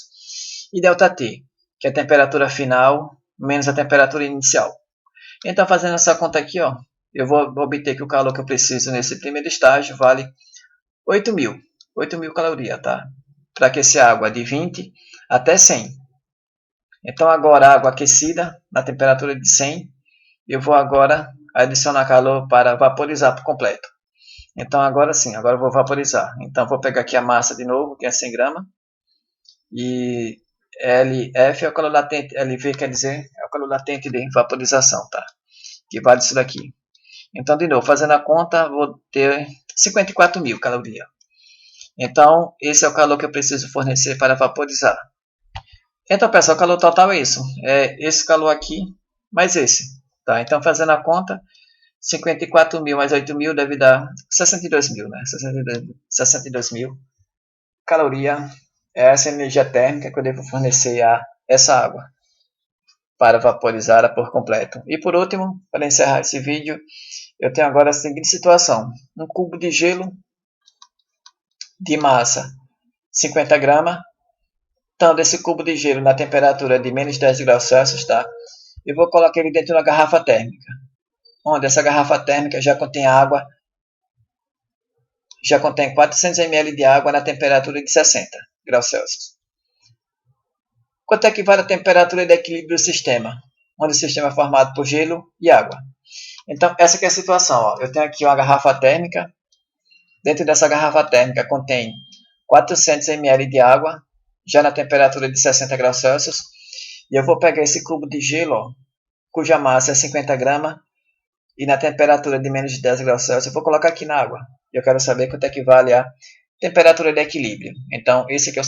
E ΔT, que é a temperatura final menos a temperatura inicial. Então, fazendo essa conta aqui, ó, eu vou obter que o calor que eu preciso nesse primeiro estágio vale 8.000 calorias, tá? Para aquecer a água de 20 até 100. Então agora a água aquecida na temperatura de 100, eu vou agora adicionar calor para vaporizar por completo. Então agora sim, agora eu vou vaporizar. Então vou pegar aqui a massa de novo, que é 100 gramas. E LF é o calor latente, LV quer dizer é o calor latente de vaporização, tá? Que vale isso daqui. Então de novo, fazendo a conta, vou ter 54.000 calorias. Então, esse é o calor que eu preciso fornecer para vaporizar. Então, pessoal, o calor total é isso. É esse calor aqui, mais esse. Tá? Então, fazendo a conta, 54.000 mais 8.000 deve dar 62.000, né? 62.000 calorias. É essa energia térmica que eu devo fornecer a essa água para vaporizá-la por completo. E por último, para encerrar esse vídeo, eu tenho agora a seguinte situação. Um cubo de gelo de massa 50 gramas, estando esse cubo de gelo na temperatura de menos 10 graus Celsius, tá? Eu vou colocar ele dentro de uma garrafa térmica, onde essa garrafa térmica já contém água, já contém 400 ml de água na temperatura de 60 graus Celsius. Quanto é que vale a temperatura de equilíbrio do sistema? Onde o sistema é formado por gelo e água. Então, essa aqui é a situação. Ó. Eu tenho aqui uma garrafa térmica Dentro dessa garrafa térmica contém 400 ml de água, já na temperatura de 60 graus Celsius. E eu vou pegar esse cubo de gelo, ó, cuja massa é 50 gramas, e na temperatura de menos de 10 graus Celsius, eu vou colocar aqui na água. Eu quero saber quanto equivale a temperatura de equilíbrio. Então, esse aqui é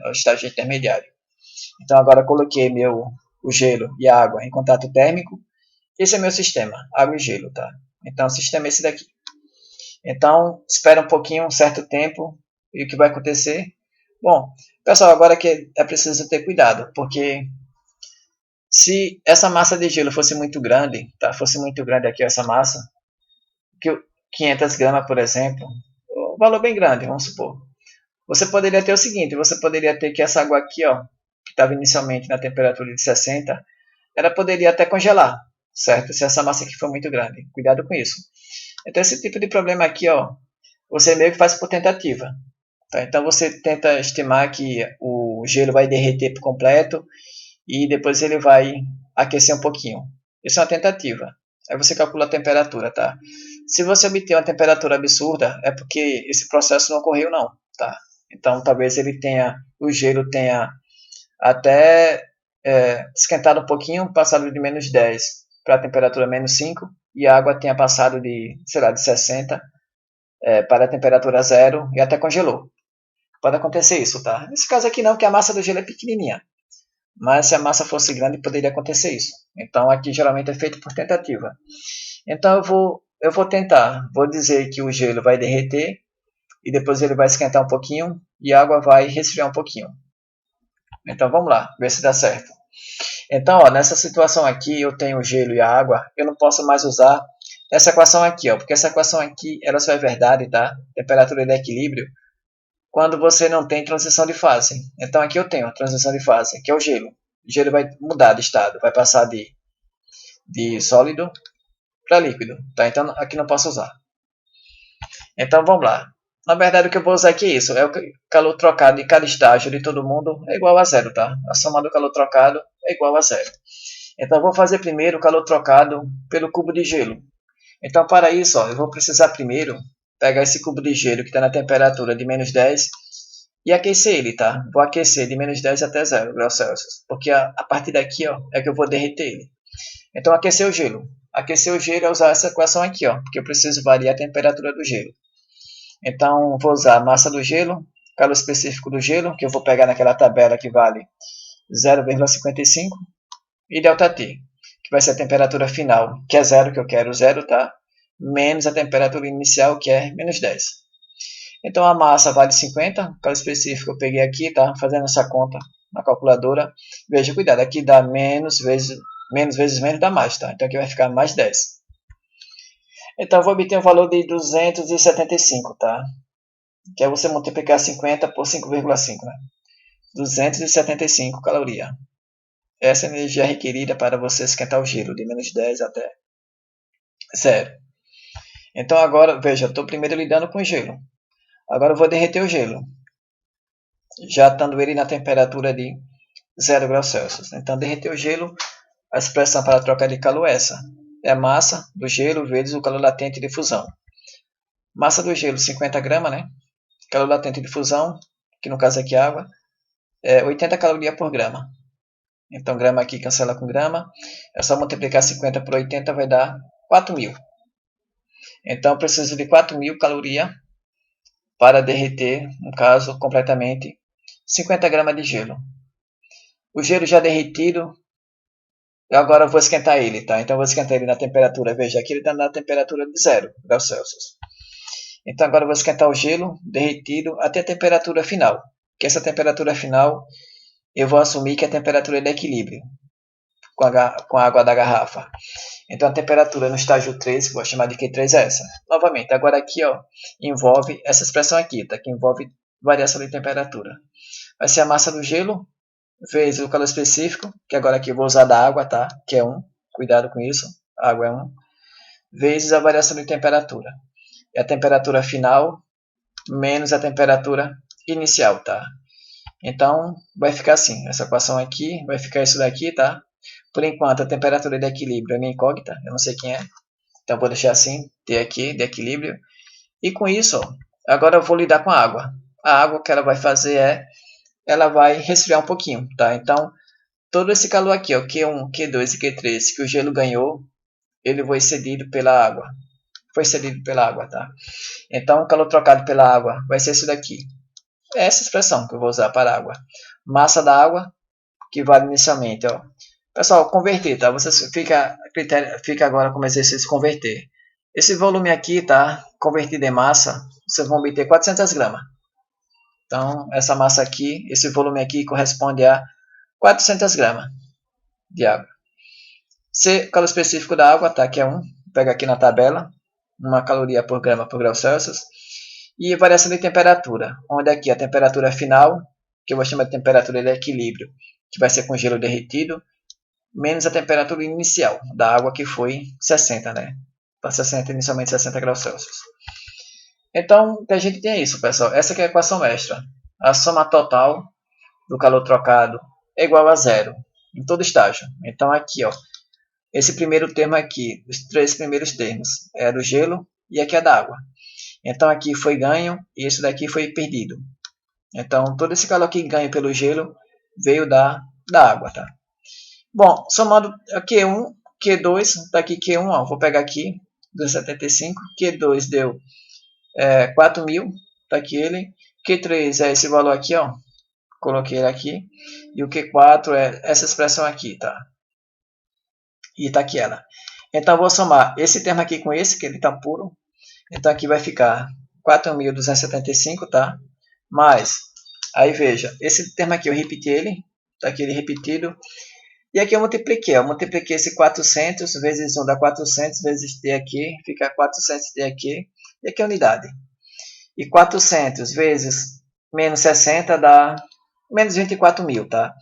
o estágio intermediário. Então, agora eu coloquei o gelo e a água em contato térmico. Esse é meu sistema, água e gelo, tá? Então, o sistema é esse daqui. Então, espera um pouquinho, um certo tempo, e o que vai acontecer? Bom, pessoal, agora que é preciso ter cuidado, porque se essa massa de gelo fosse muito grande, tá? Fosse muito grande aqui essa massa, que 500 gramas, por exemplo, um valor bem grande, vamos supor. Você poderia ter o seguinte, você poderia ter que essa água aqui, ó, que estava inicialmente na temperatura de 60, ela poderia até congelar, certo? Se essa massa aqui for muito grande. Cuidado com isso. Então, esse tipo de problema aqui, ó, você meio que faz por tentativa. Tá? Então, você tenta estimar que o gelo vai derreter por completo e depois ele vai aquecer um pouquinho. Isso é uma tentativa. Aí você calcula a temperatura, tá? Se você obter uma temperatura absurda, é porque esse processo não ocorreu, não, tá? Então, talvez o gelo tenha até esquentado um pouquinho, passado de menos 10 para a temperatura menos 5, e a água tenha passado de, sei lá, de 60 para a temperatura 0 e até congelou. Pode acontecer isso, tá? Nesse caso aqui não, que a massa do gelo é pequenininha. Mas se a massa fosse grande, poderia acontecer isso. Então aqui geralmente é feito por tentativa. Então eu vou tentar, vou dizer que o gelo vai derreter e depois ele vai esquentar um pouquinho e a água vai resfriar um pouquinho. Então vamos lá, ver se dá certo. Então, ó, nessa situação aqui, eu tenho o gelo e a água, eu não posso mais usar essa equação aqui, ó, porque essa equação aqui, ela só é verdade, tá? Temperatura de equilíbrio, quando você não tem transição de fase. Então aqui eu tenho a transição de fase, que é o gelo. O gelo vai mudar de estado, vai passar de sólido para líquido, tá? Então aqui não posso usar. Então vamos lá. Na verdade o que eu vou usar aqui é isso, é o calor trocado de cada estágio de todo mundo é igual a zero, tá? A soma do calor trocado é igual a zero. Então eu vou fazer primeiro o calor trocado pelo cubo de gelo. Então para isso, ó, eu vou precisar primeiro pegar esse cubo de gelo que está na temperatura de menos 10 e aquecer ele, tá? Vou aquecer de menos 10 até 0 graus Celsius, porque a partir daqui, ó, é que eu vou derreter ele. Então aquecer o gelo. Aquecer o gelo é usar essa equação aqui, ó, porque eu preciso variar a temperatura do gelo. Então vou usar a massa do gelo, calor específico do gelo, que eu vou pegar naquela tabela que vale 0,55, e ΔT, que vai ser a temperatura final, que é 0, que eu quero 0, tá? Menos a temperatura inicial, que é menos 10. Então a massa vale 50, calor específico eu peguei aqui, tá? Fazendo essa conta na calculadora. Veja, cuidado, aqui dá menos vezes menos dá mais, tá? Então aqui vai ficar mais 10. Então eu vou obter um valor de 275, tá? Que é você multiplicar 50 por 5,5, né? 275 calorias. Essa é a energia requerida para você esquentar o gelo, de menos 10 até 0. Então agora, veja, estou primeiro lidando com o gelo. Agora eu vou derreter o gelo, já estando ele na temperatura de 0 graus Celsius. Então derreter o gelo, a expressão para a troca de calor é essa. É a massa do gelo vezes o calor latente de fusão. Massa do gelo, 50 gramas, né? Calor latente de fusão, que no caso aqui é água, é 80 calorias por grama. Então, grama aqui cancela com grama. É só multiplicar 50 por 80, vai dar 4.000. Então, eu preciso de 4.000 calorias para derreter, no caso, completamente, 50 gramas de gelo. O gelo já derretido, eu agora vou esquentar ele, tá? Então, eu vou esquentar ele na temperatura, veja, aqui ele está na temperatura de 0 graus Celsius. Então, agora eu vou esquentar o gelo derretido até a temperatura final. Que essa temperatura final, eu vou assumir que é a temperatura de equilíbrio com a água da garrafa. Então a temperatura no estágio 3, que eu vou chamar de Q3, é essa. Novamente, agora aqui, ó, envolve essa expressão aqui, tá? Que envolve variação de temperatura. Vai ser a massa do gelo vezes o calor específico, que agora aqui eu vou usar da água, tá? Que é 1, cuidado com isso, a água é 1, vezes a variação de temperatura. E a temperatura final menos a temperatura inicial, tá? Então, vai ficar assim, essa equação aqui, vai ficar isso daqui, tá? Por enquanto, a temperatura de equilíbrio é minha incógnita, eu não sei quem é. Então, vou deixar assim, T aqui, de equilíbrio. E com isso, ó, Agora eu vou lidar com a água. A água que ela vai fazer ela vai resfriar um pouquinho, tá? Então, todo esse calor aqui, ó, Q1, Q2 e Q3, que o gelo ganhou, ele foi cedido pela água. Foi cedido pela água, tá? Então, o calor trocado pela água vai ser isso daqui. É essa expressão que eu vou usar para a água. Massa da água, que vale inicialmente, ó. Pessoal, converter, tá? Você fica agora como exercício converter. Esse volume aqui, tá? Convertido em massa, vocês vão obter 400 gramas. Então, essa massa aqui, esse volume aqui corresponde a 400 gramas de água. Calor específico da água, tá? Que é 1. Pega aqui na tabela. 1 caloria por grama por grau Celsius. E variação de temperatura, onde aqui a temperatura final, que eu vou chamar de temperatura de equilíbrio, que vai ser com gelo derretido, menos a temperatura inicial da água, que foi 60, né? Para 60, inicialmente 60 graus Celsius. Então, o que a gente tem é isso, pessoal. Essa aqui é a equação extra. A soma total do calor trocado é igual a zero em todo estágio. Então, aqui, ó, esse primeiro termo aqui, os 3 primeiros termos, é do gelo e aqui é da água. Então, aqui foi ganho e esse daqui foi perdido. Então, todo esse calor aqui ganho pelo gelo veio da água, tá? Bom, somando Q1, Q2, tá aqui Q1, ó, vou pegar aqui, 275, Q2 deu 4.000, tá aqui ele, Q3 é esse valor aqui, ó, coloquei ele aqui, e o Q4 é essa expressão aqui, tá? E tá aqui ela. Então, vou somar esse termo aqui com esse, que ele tá puro, então aqui vai ficar 4.275, tá? Mais, aí veja, esse termo aqui eu repeti ele, tá aqui ele repetido, e aqui eu multipliquei esse 400 vezes 1 dá 400 vezes t aqui, fica 400t aqui, e aqui é a unidade. E 400 vezes menos 60 dá menos 24.000, tá?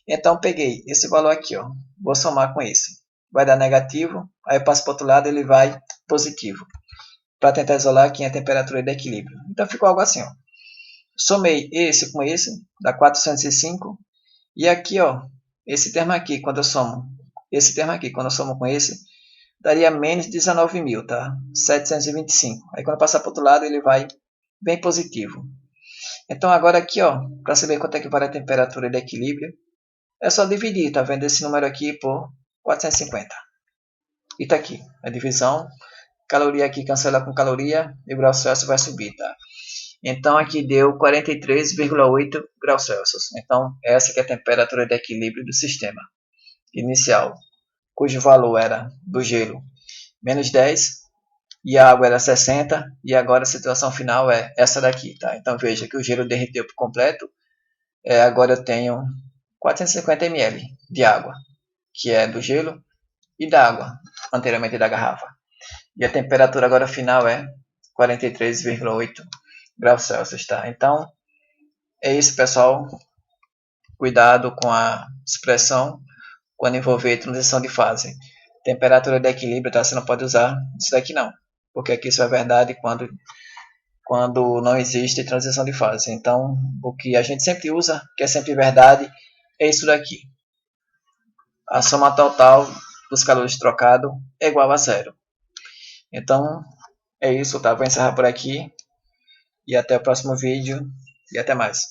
Então, peguei esse valor aqui, ó, vou somar com esse. Vai dar negativo, aí eu passo para o outro lado, ele vai positivo. Para tentar isolar aqui a temperatura de equilíbrio. Então, ficou algo assim, ó. Somei esse com esse, dá 405. E aqui, ó, esse termo aqui, quando eu somo, esse termo aqui, quando eu somo com esse, daria menos 19.000, tá? 725. Aí quando eu passar para o outro lado, ele vai bem positivo. Então agora aqui, ó, para saber quanto é que vale a temperatura de equilíbrio, é só dividir, tá vendo esse número aqui por 450. E tá aqui, a divisão, caloria aqui cancela com caloria, e o grau Celsius vai subir, tá? Então aqui deu 43,8 graus Celsius. Então essa que é a temperatura de equilíbrio do sistema inicial, cujo valor era do gelo menos 10 e a água era 60, e agora a situação final é essa daqui, tá? Então veja que o gelo derreteu por completo, agora eu tenho 450 ml de água, que é do gelo e da água, anteriormente da garrafa. E a temperatura agora final é 43,8 graus Celsius, tá? Então, é isso, pessoal. Cuidado com a expressão quando envolver transição de fase. Temperatura de equilíbrio, tá? Você não pode usar isso daqui não, porque aqui isso é verdade quando não existe transição de fase. Então, o que a gente sempre usa, que é sempre verdade, é isso daqui. A soma total dos calores trocados é igual a zero. Então, é isso, tá? Vou encerrar por aqui. E até o próximo vídeo. E até mais.